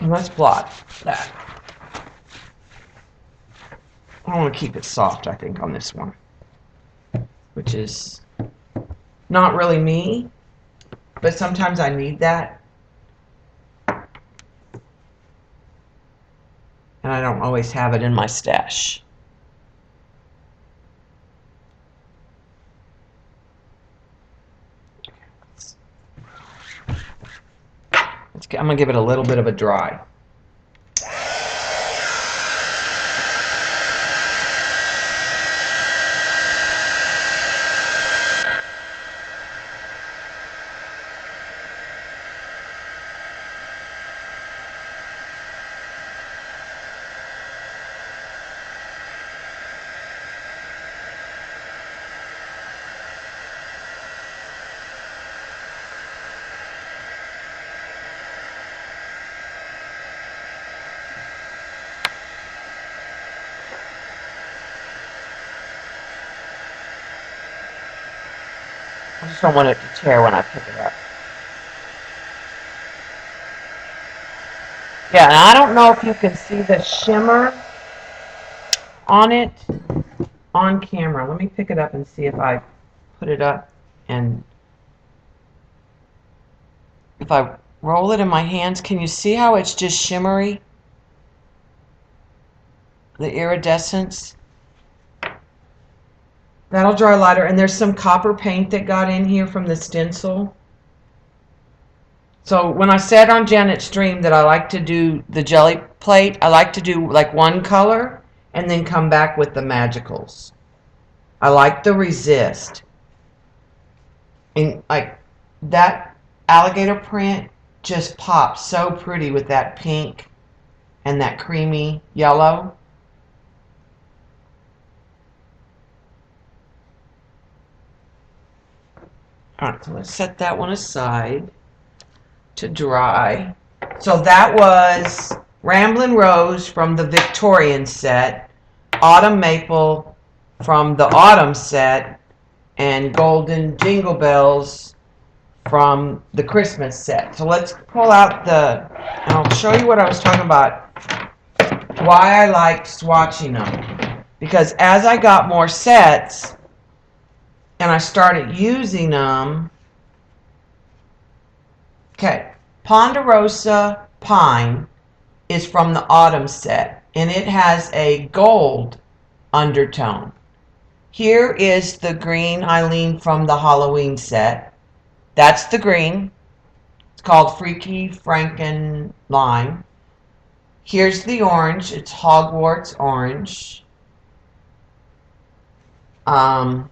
let's blot that. I want to keep it soft, I think, on this one. Which is not really me, but sometimes I need that. And I don't always have it in my stash. I'm going to give it a little bit of a dry. I just don't want it to tear when I pick it up. Yeah, and I don't know if you can see the shimmer on it on camera. Let me pick it up and see if I put it up, and if I roll it in my hands, can you see how it's just shimmery? The iridescence. That'll dry lighter, and there's some copper paint that got in here from the stencil. So when I said on Janet's stream that I like to do the jelly plate, I like to do like one color and then come back with the magicals. I like the resist. And like that alligator print just pops so pretty with that pink and that creamy yellow. Alright, so let's set that one aside to dry. So that was Ramblin' Rose from the Victorian set, Autumn Maple from the Autumn set, and Golden Jingle Bells from the Christmas set. So let's pull out and I'll show you what I was talking about, why I like swatching them. Because as I got more sets, and I started using them. Okay, Ponderosa Pine is from the Autumn set, and it has a gold undertone. Here is the green Eileen from the Halloween set. That's the green. It's called Freaky Franken Lime. Here's the orange. It's Hogwarts orange. I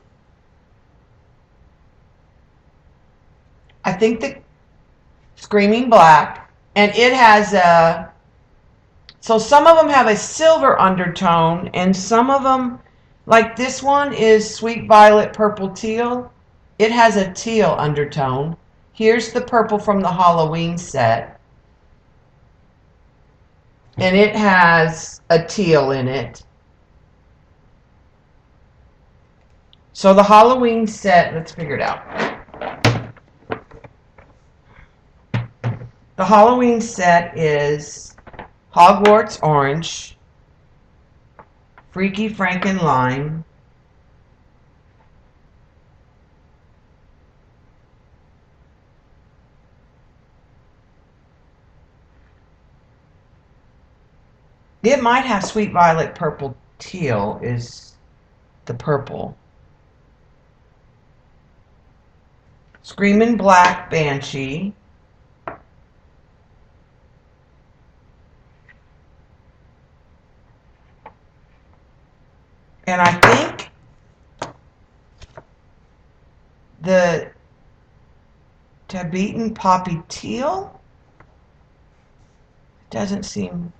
think the Screaming Black, and it has a, so some of them have a silver undertone, and some of them, like this one is Sweet Violet Purple Teal. It has a teal undertone. Here's the purple from the Halloween set, and it has a teal in it. So the Halloween set, let's figure it out. The Halloween set is Hogwarts Orange, Freaky Franken Lime, it might have Sweet Violet Purple Teal is the purple. Screamin' Black Banshee. And I think the Tibetan Poppy Teal doesn't seem.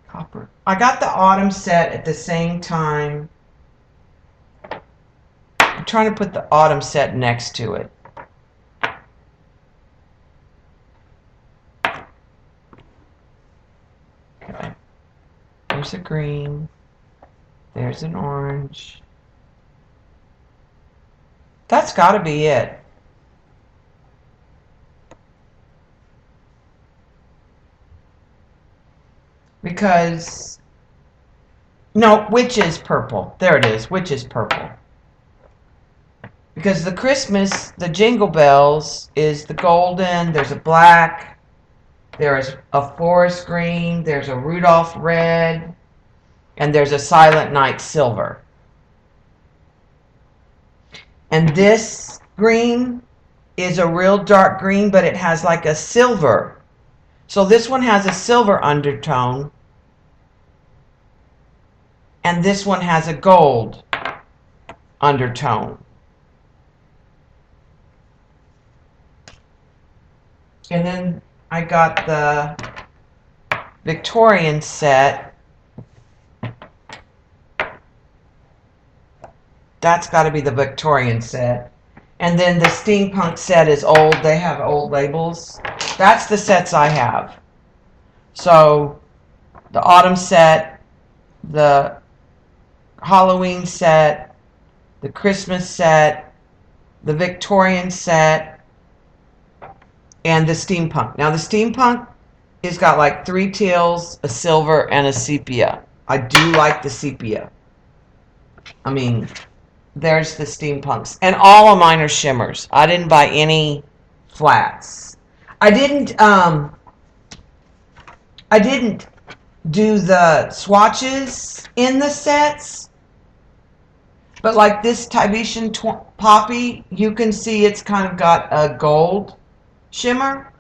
Copper. I got the autumn set at the same time. I'm trying to put the autumn set next to it. Okay. There's a green. There's an orange. That's got to be it. Because, no, which is purple. There it is, which is purple. Because the Christmas, the Jingle Bells is the golden, there's a black, there is a forest green, there's a Rudolph red, and there's a Silent Night silver. And this green is a real dark green, but it has like a silver. So this one has a silver undertone, and this one has a gold undertone. And then I got the Victorian set. That's got to be the Victorian set. And then the steampunk set is old. They have old labels. That's the sets I have. So the autumn set, the Halloween set, the Christmas set, the Victorian set, and the steampunk. Now the steampunk has got like 3 teals, a silver, and a sepia. I do like the sepia. I mean, there's the steampunks. And all of mine are shimmers. I didn't buy any flats. I didn't do the swatches in the sets. But like this Tibetan Poppy, you can see it's kind of got a gold shimmer.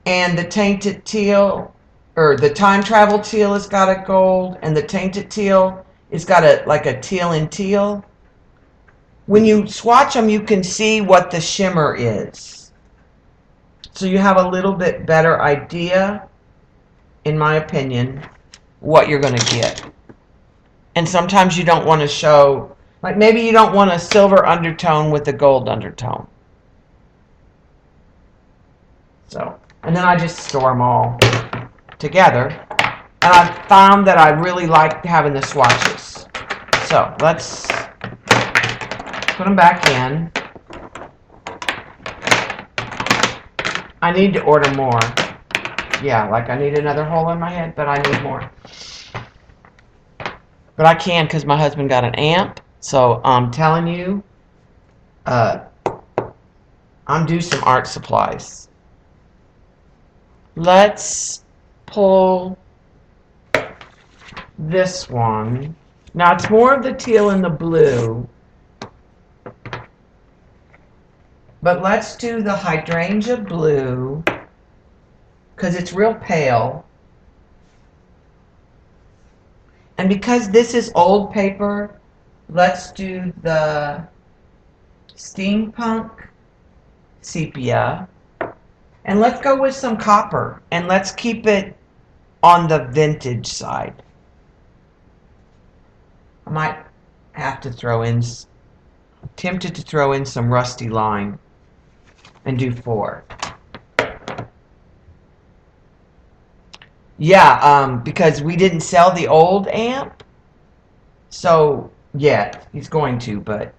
And the Tainted Teal, or the Time Travel Teal has got a gold, and the Tainted Teal has got a like a teal and teal. When you swatch them, you can see what the shimmer is. So you have a little bit better idea, in my opinion, what you're going to get. And sometimes you don't want to show, like maybe you don't want a silver undertone with a gold undertone. So, and then I just store them all together. And I found that I really like having the swatches. So let's put them back in. I need to order more. Yeah, like I need another hole in my head, but I need more. But I can because my husband got an amp. So I'm telling you, I'm due some art supplies. Let's pull this one. Now it's more of the teal and the blue. But let's do the hydrangea blue because it's real pale. And because this is old paper, let's do the steampunk sepia. And let's go with some copper. And let's keep it on the vintage side. I might have to throw in, tempted to throw in some rusty line and do 4. Yeah, because we didn't sell the old amp. So, yeah, he's going to, but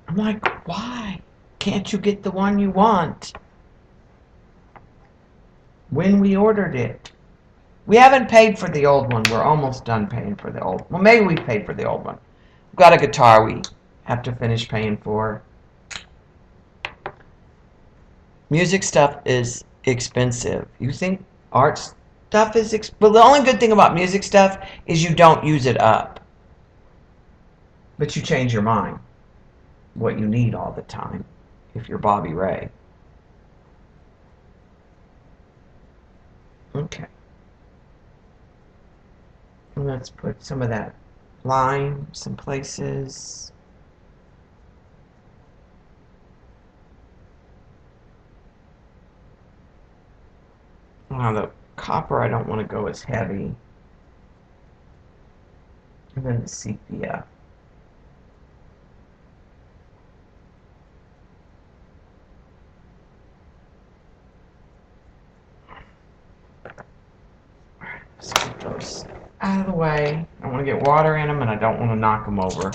I'm like, why can't you get the one you want when we ordered it? We haven't paid for the old one. We're almost done paying for the old. Well, maybe we paid for the old one. We've got a guitar we have to finish paying for. Music stuff is expensive. You think art stuff is expensive? Well, the only good thing about music stuff is you don't use it up. But you change your mind what you need all the time if you're Bobby Ray. Okay. Let's put some of that lime some places. Now the copper I don't want to go as heavy. And then the sepia. Let's get those out of the way. I want to get water in them and I don't want to knock them over.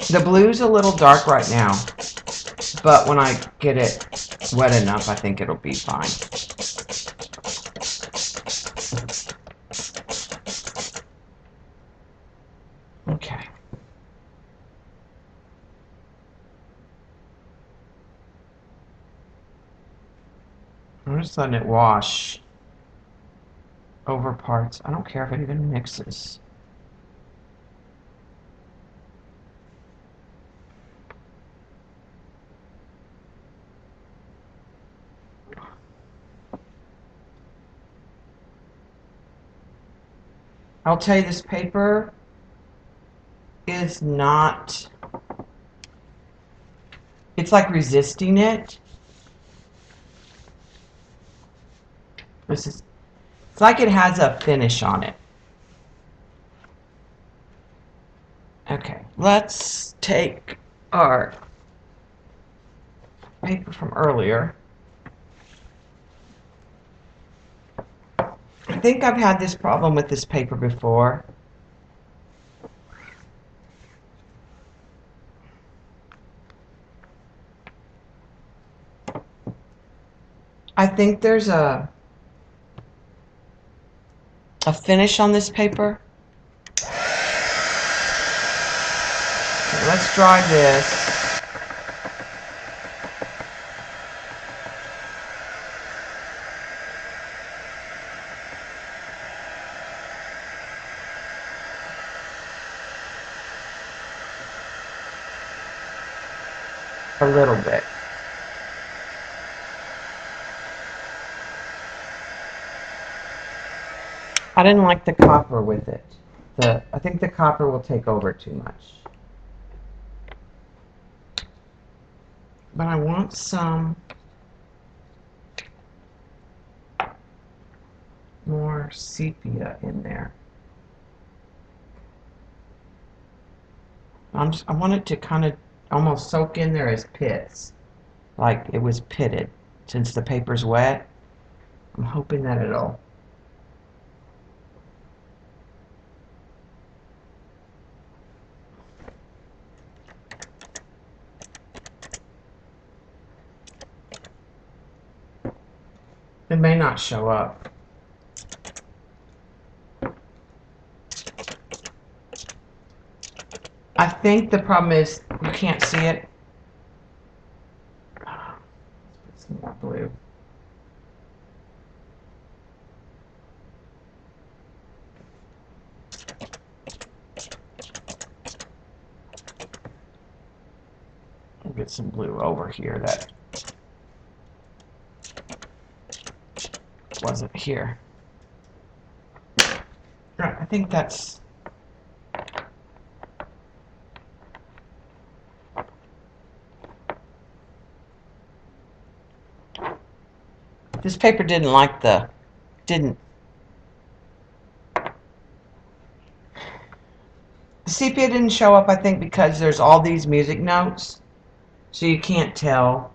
The blue's a little dark right now, but when I get it wet enough, I think it'll be fine. Okay. I'm just letting it wash over parts. I don't care if it even mixes. I'll tell you, this paper is not, it's like resisting it. It's like it has a finish on it. Okay, let's take our paper from earlier. I think I've had this problem with this paper before. I think there's a finish on this paper. Okay, let's dry this. A little bit. I didn't like the copper with it. I think the copper will take over too much. But I want some more sepia in there. I want it to kind of almost soak in there as pits, like it was pitted. Since the paper's wet, I'm hoping that it'll. It may not show up. I think the problem is you can't see it. Let's put some more blue. get some blue over here that wasn't here. Right, I think that's... This paper didn't like the... The sepia didn't show up, I think, because there's all these music notes, so you can't tell.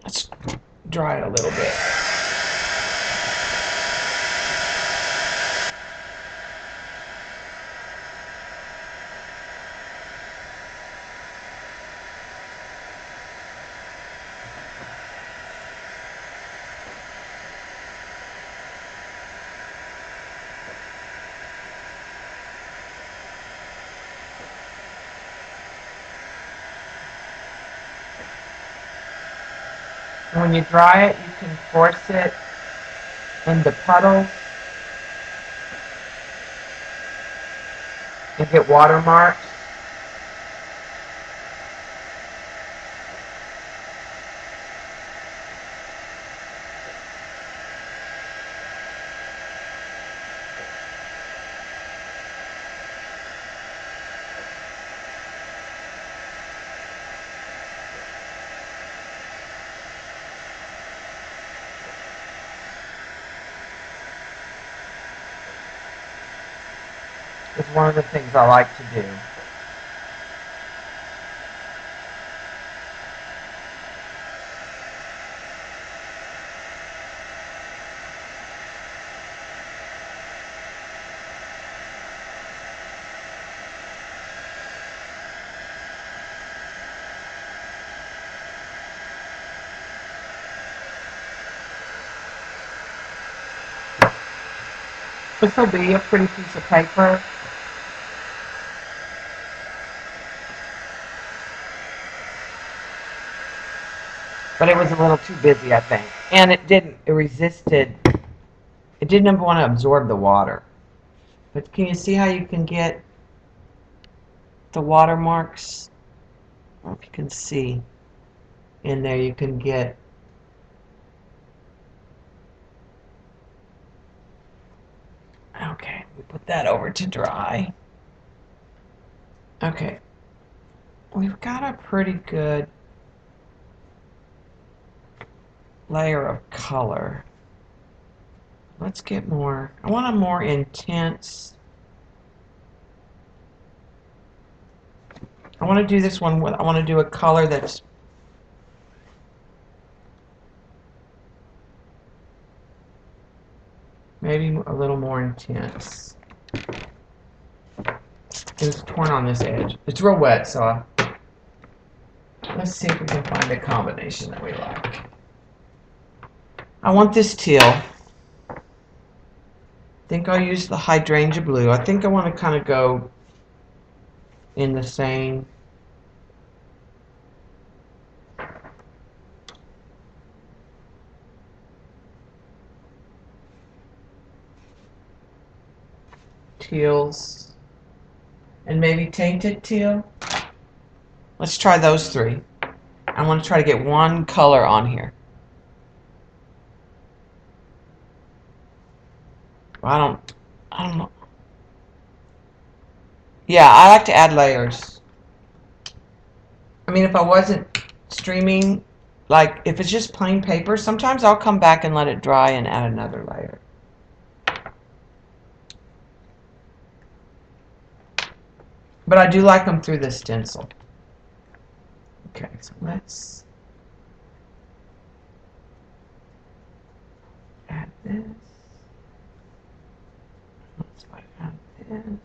Let's dry it a little bit. And when you dry it, you can force it into puddles and get watermarks. It's one of the things I like to do. This will be a pretty piece of paper. But it was a little too busy, I think. And it didn't, it didn't want to absorb the water. But can you see how you can get the watermarks? I don't know if you can see. In there you can get okay, we put that over to dry. Okay. We've got a pretty good layer of color. Let's get more. I want a more intense. I want to do this one with, I want to do a color that's maybe a little more intense. It's torn on this edge. It's real wet, so let's see if we can find a combination that we like. I want this teal. I think I'll use the hydrangea blue. I think I want to kind of go in the same. Teals. And maybe tainted teal. Let's try those three. I want to try to get one color on here. I don't know. Yeah, I like to add layers. I mean, if I wasn't streaming, like if it's just plain paper, sometimes I'll come back and let it dry and add another layer. But I do like them through the stencil. Okay, so let's add this. Let's add this.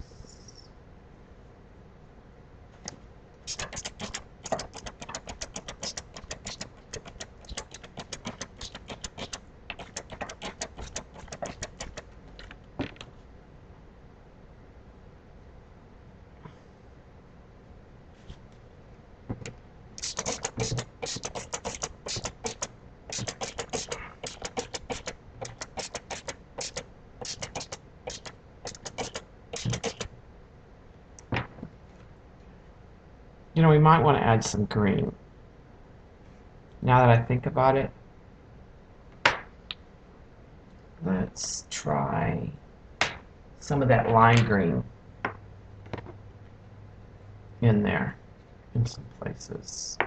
You know, we might want to add some green. Now that I think about it, let's try some of that lime green in there in some places.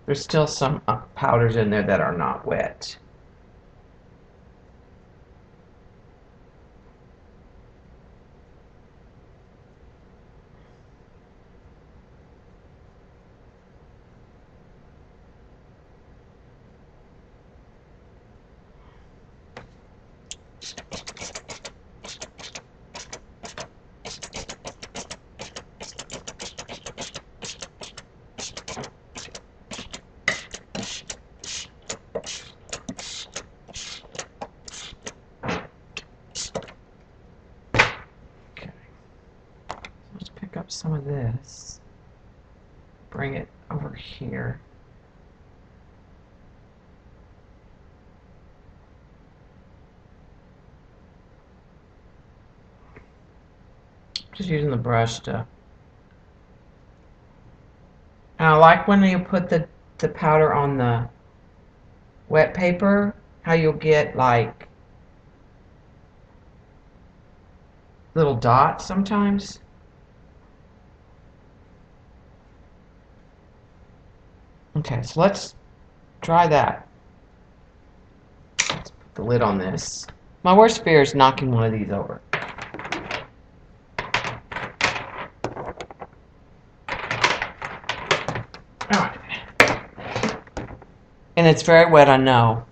There's still some powders in there that are not wet. Up some of this, bring it over here. Just using the brush to, and I like when you put the powder on the wet paper, how you'll get like little dots sometimes. Okay, so let's try that. Let's put the lid on this. My worst fear is knocking one of these over. Alright. And it's very wet, I know.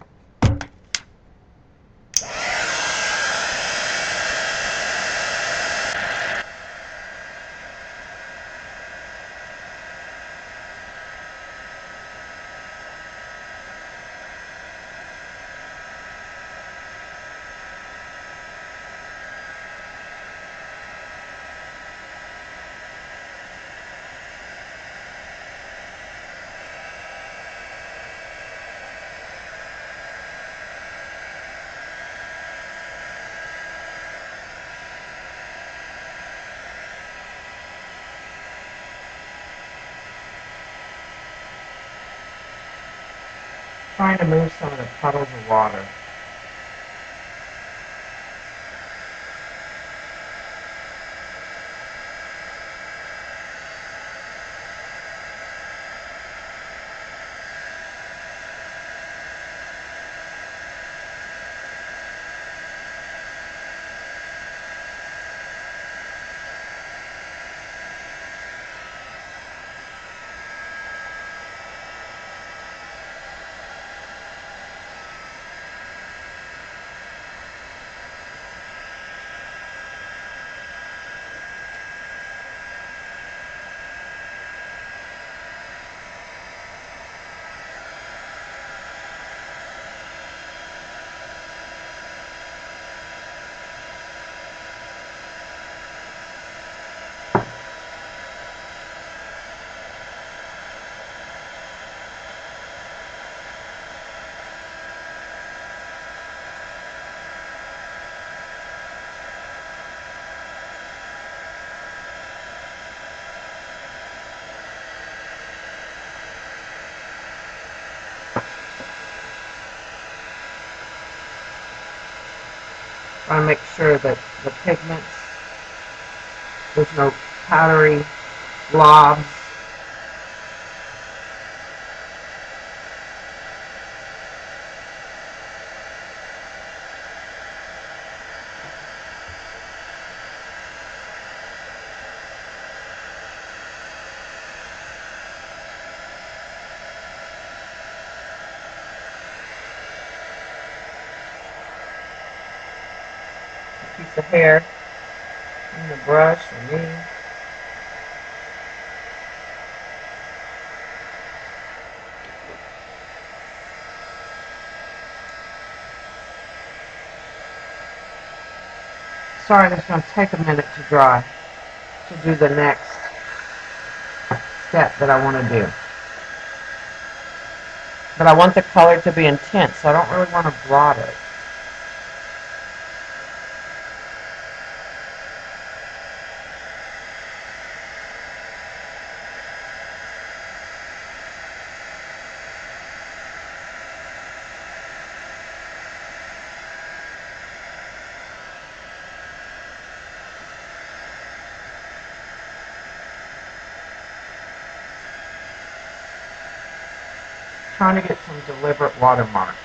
Trying to move some of the puddles of water. Trying to make sure that the pigments, there's no powdery blobs. A piece of hair and the brush or me. Sorry, that's going to take a minute to dry to do the next step that I want to do. But I want the color to be intense, so I don't really want to blot it. trying to get some deliberate watermarks.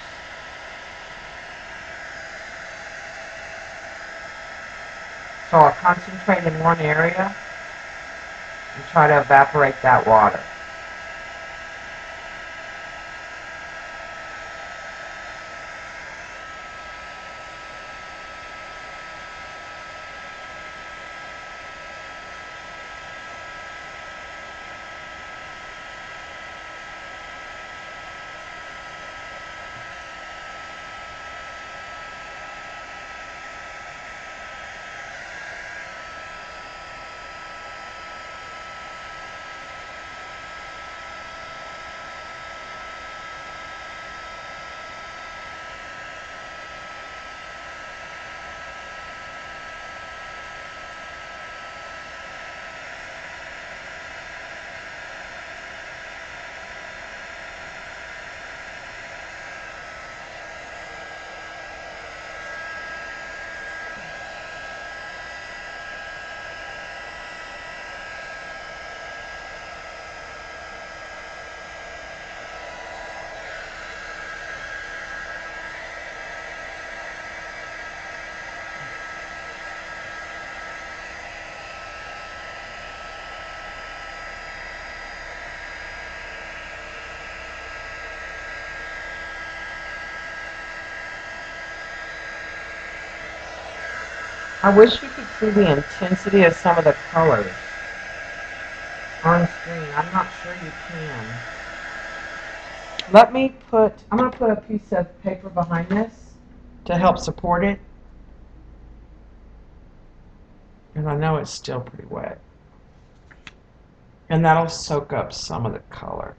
So I'll concentrate in one area and try to evaporate that water. I wish you could see the intensity of some of the colors on screen. I'm not sure you can. I'm going to put a piece of paper behind this to help support it. And I know it's still pretty wet. And that'll soak up some of the color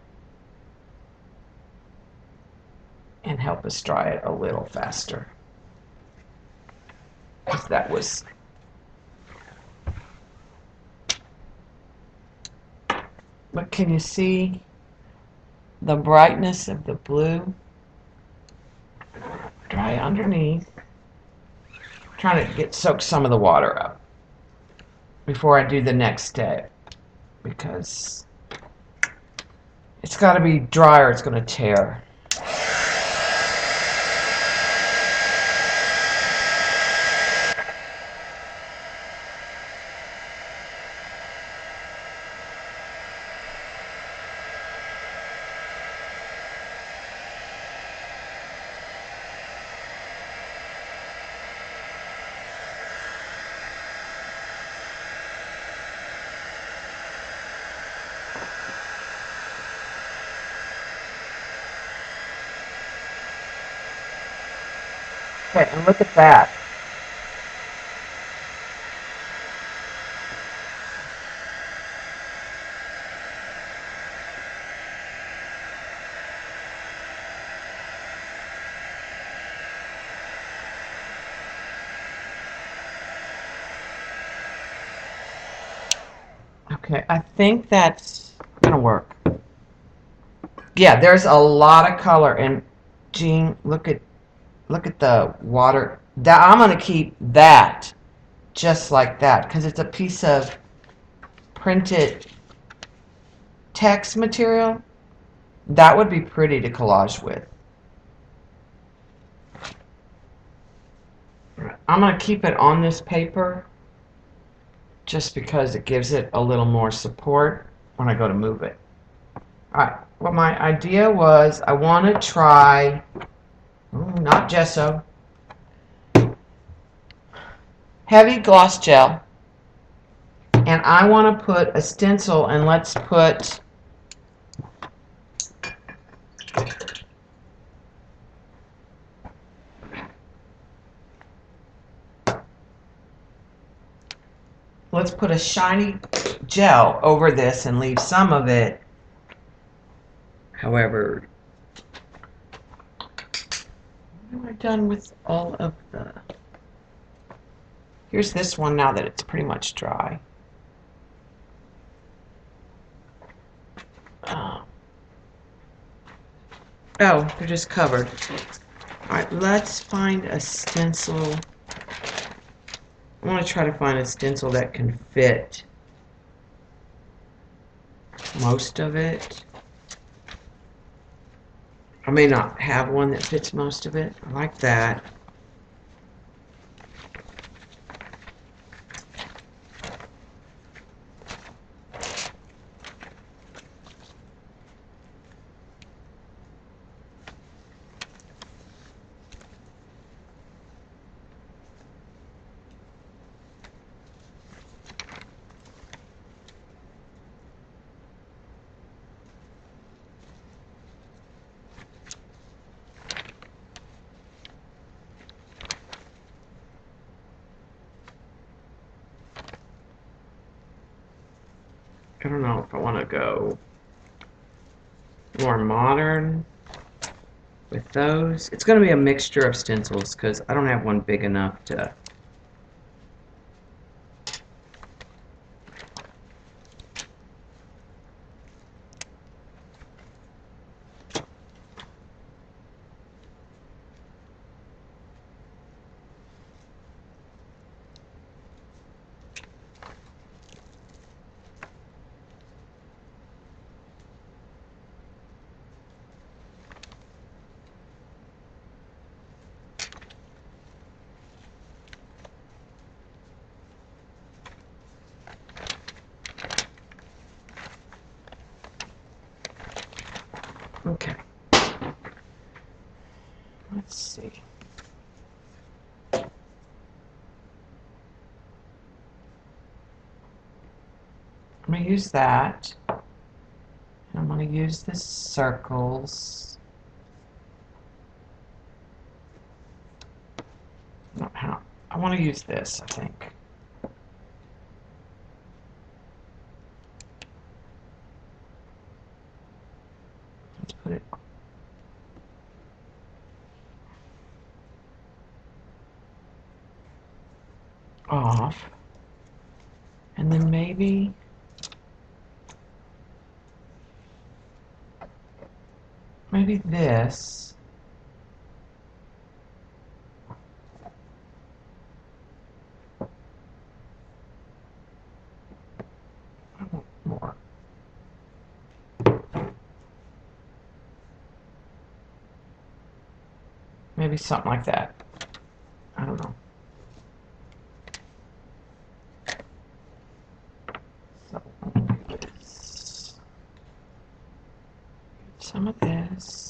and help us dry it a little faster. Because that was... But can you see the brightness of the blue? Dry underneath. Trying to soak some of the water up before I do the next step, because it's got to be dry or it's going to tear. Okay, and look at that. Okay, I think that's gonna work. Yeah, there's a lot of color, and Jean, look at the water. That I'm gonna keep that just like that because it's a piece of printed text material. That would be pretty to collage with. I'm gonna keep it on this paper just because it gives it a little more support when I go to move it. Alright, well, my idea was I want to try, not gesso, heavy gloss gel, and I want to put a stencil, and let's put a shiny gel over this and leave some of it. However, what am I done with all of the... Here's this one now that it's pretty much dry. Oh, they're just covered. Alright, let's find a stencil. I want to try to find a stencil that can fit most of it. I may not have one that fits most of it. I like that. I don't know if I want to go more modern with those. It's going to be a mixture of stencils because I don't have one big enough to... Okay. Let's see. I'm going to use that. I'm going to use the circles. Not how. I want to use this, I think. Let's put it off. And then maybe this. I want more. Maybe something like that. I don't know. So, some of this.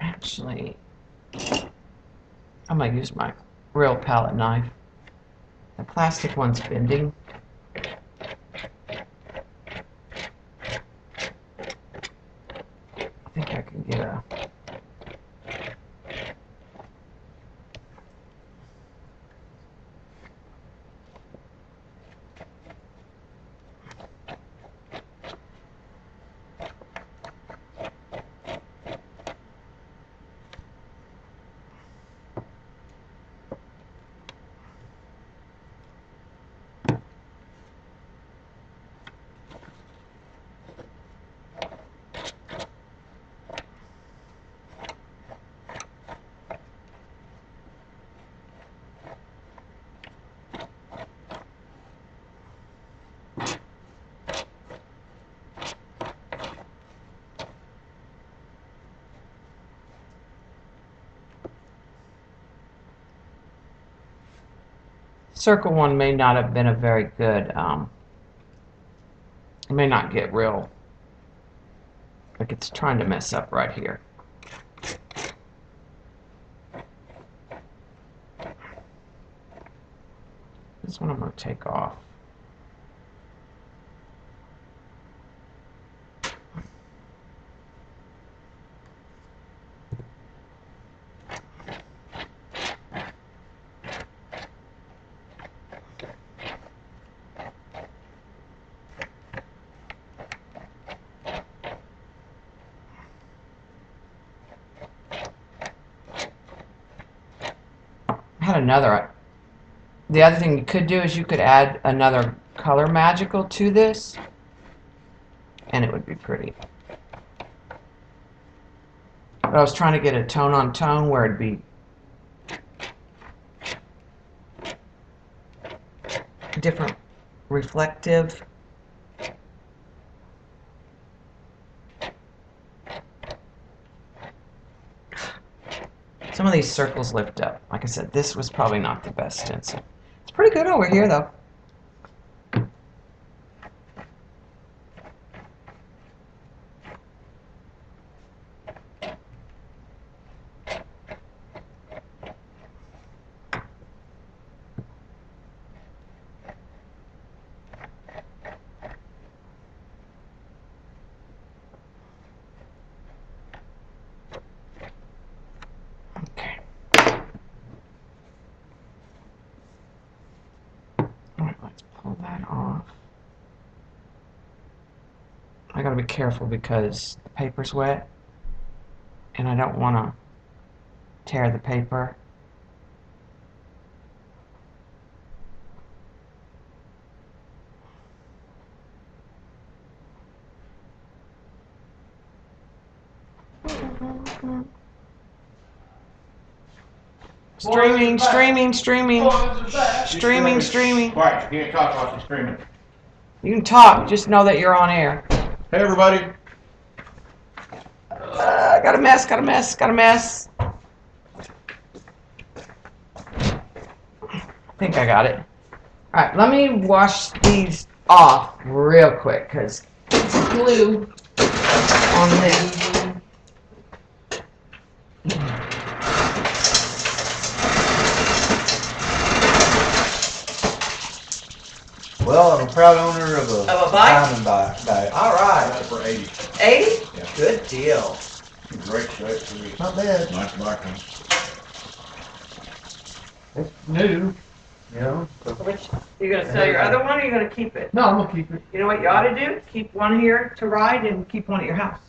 Actually, I'm going to use my real palette knife. The plastic one's bending. I think I can get a... Circle one may not have been a very good, it may not get real, like it's trying to mess up right here. This one I'm going to take off. got another. The other thing you could do is you could add another color magical to this, and it would be pretty. But I was trying to get a tone on tone where it'd be different, reflective. Some of these circles lift up. Like I said, this was probably not the best stencil. It's pretty good over here, though. Pull that off. I gotta be careful because the paper's wet and I don't want to tear the paper. Streaming. Right, you can't talk while she's screaming. You can talk, just know that you're on air. Hey, everybody. Got a mess. I think I got it. Alright, let me wash these off real quick because it's glue on this. Well, I'm a proud owner of a bike? diamond bike. Alright. Got it for 80. 80? Yeah. Good deal. Great shape for me. Not bad. Nice bike. It's new, you know. So. Which, you gonna sell your other one or you gonna keep it? No, I'm gonna keep it. You know what you ought to do? Keep one here to ride and keep one at your house.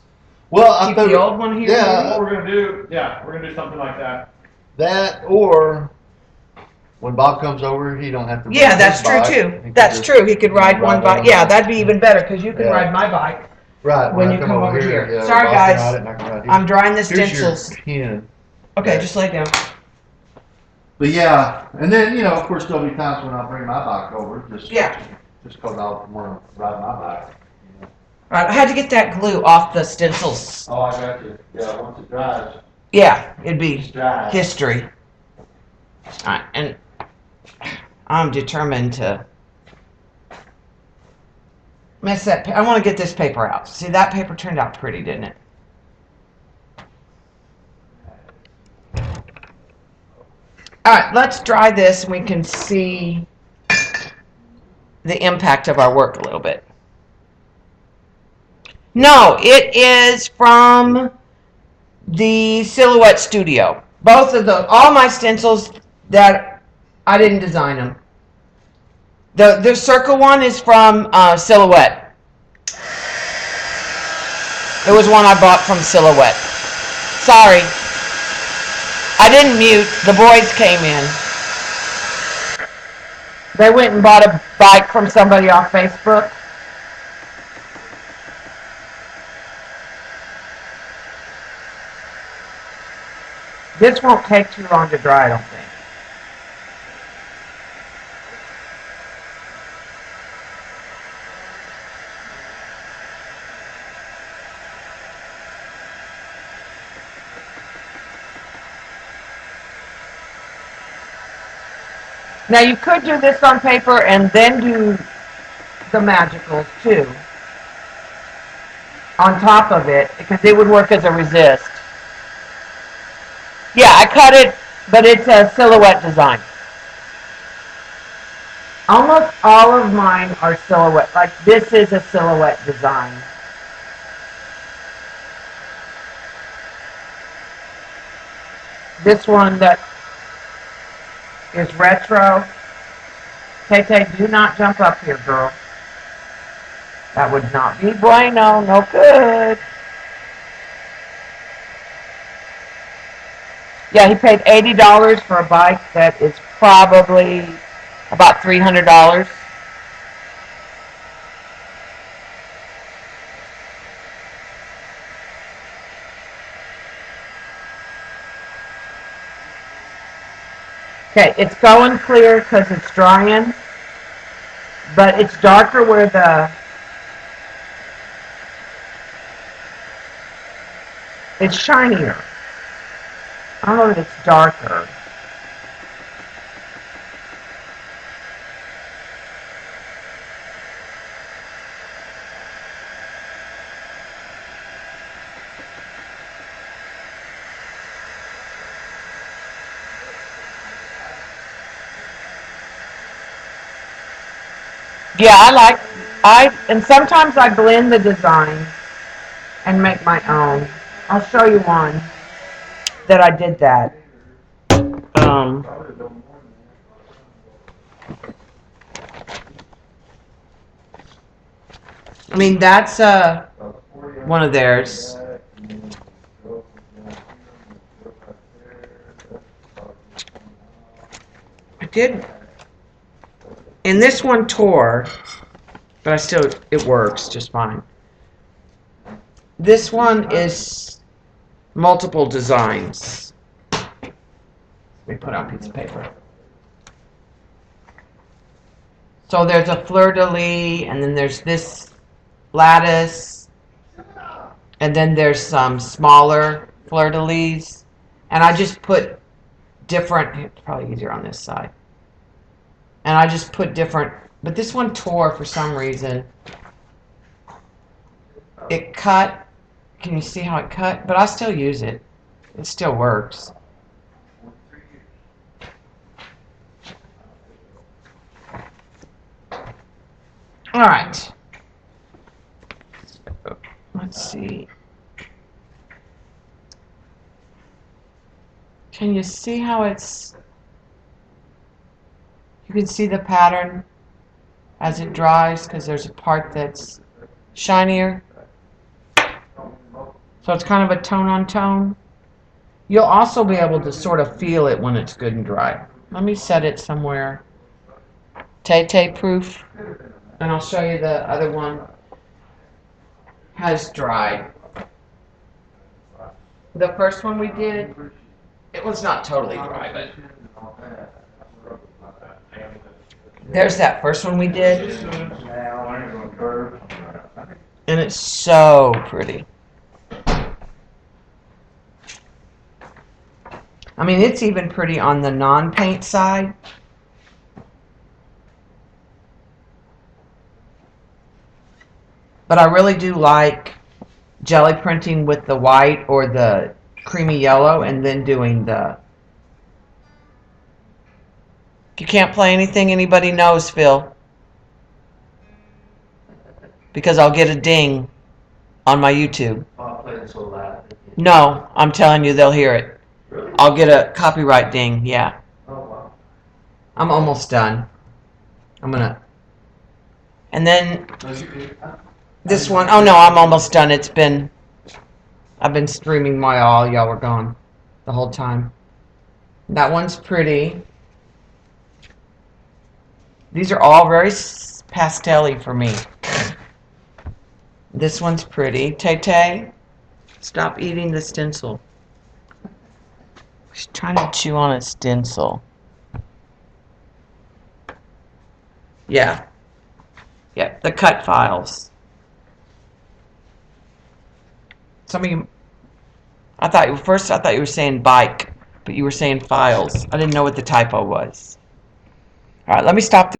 Well, Keep the old one here. Yeah, We're gonna do something like that. that or when Bob comes over, he don't have to. Yeah, ride that's his true bike. too. He can That's just true. He could ride one bike. Yeah, bike. that'd be even better because you can Yeah. ride my bike. Right. when I you come over here. yeah, Sorry, Bob guys. can ride it and I can ride his. I'm drying the Here's stencils. your pen. Okay, just lay down. But yeah, and then of course there'll be times when I'll bring my bike over, just Yeah. just because I'll want to ride my bike. All right, I had to get that glue off the stencils. Oh, I got you. Yeah, once it dries, Yeah, it'd be it's dry. history. All right, and I'm determined to mess that. I want to get this paper out. See, that paper turned out pretty, didn't it? All right, let's dry this and we can see the impact of our work a little bit. No, it is from the Silhouette Studio. Both of all my stencils that I didn't design them. The circle one is from Silhouette. It was one I bought from Silhouette. Sorry. I didn't mute. The boys came in. They went and bought a bike from somebody off Facebook. This won't take too long to dry, I don't think. Now you could do this on paper and then do the magicals too on top of it because it would work as a resist. Yeah, I cut it, but it's a Silhouette design. Almost all of mine are Silhouette. Like this is a Silhouette design. This one that is retro. Tay, do not jump up here, girl. That would not be bueno, no good. Yeah, he paid $80 for a bike that is probably about $300. Okay, it's going clear because it's drying, but it's darker where it's shinier. I don't know that it's darker. Yeah, and sometimes I blend the design and make my own. I'll show you one that I did that. Um, I mean, that's one of theirs. I did, and this one tore, but it works just fine. This one is multiple designs. Let me put on a piece of paper. So there's a fleur-de-lis, and then there's this lattice, and then there's some smaller fleur-de-lis, and I just put different, it's probably easier on this side, and I just put different, but this one tore for some reason. It cut, can you see how it cut? But I still use it. It still works. All right. Let's see. Can you see how it's... You can see the pattern as it dries because there's a part that's shinier. So it's kind of a tone on tone. You'll also be able to sort of feel it when it's good and dry. Let me set it somewhere Tay-Tay proof, and I'll show you the other one has dried. The first one we did, it was not totally dry, but there's that first one we did, and it's so pretty. I mean, it's even pretty on the non-paint side. But I really do like jelly printing with the white or the creamy yellow and then doing the... You can't play anything anybody knows, Phil. Because I'll get a ding on my YouTube. No, I'm telling you, they'll hear it. I'll get a copyright ding, yeah. I'm almost done. I'm gonna... And then this one, oh no, I'm almost done. I've been streaming while all y'all were gone the whole time. That one's pretty. These are all very pastel-y for me. This one's pretty. Tay-Tay, stop eating the stencil. She's trying to chew on a stencil. Yeah. Yeah, the cut files. Some of you, I thought you were saying bike, but you were saying files. I didn't know what the typo was. All right, let me stop.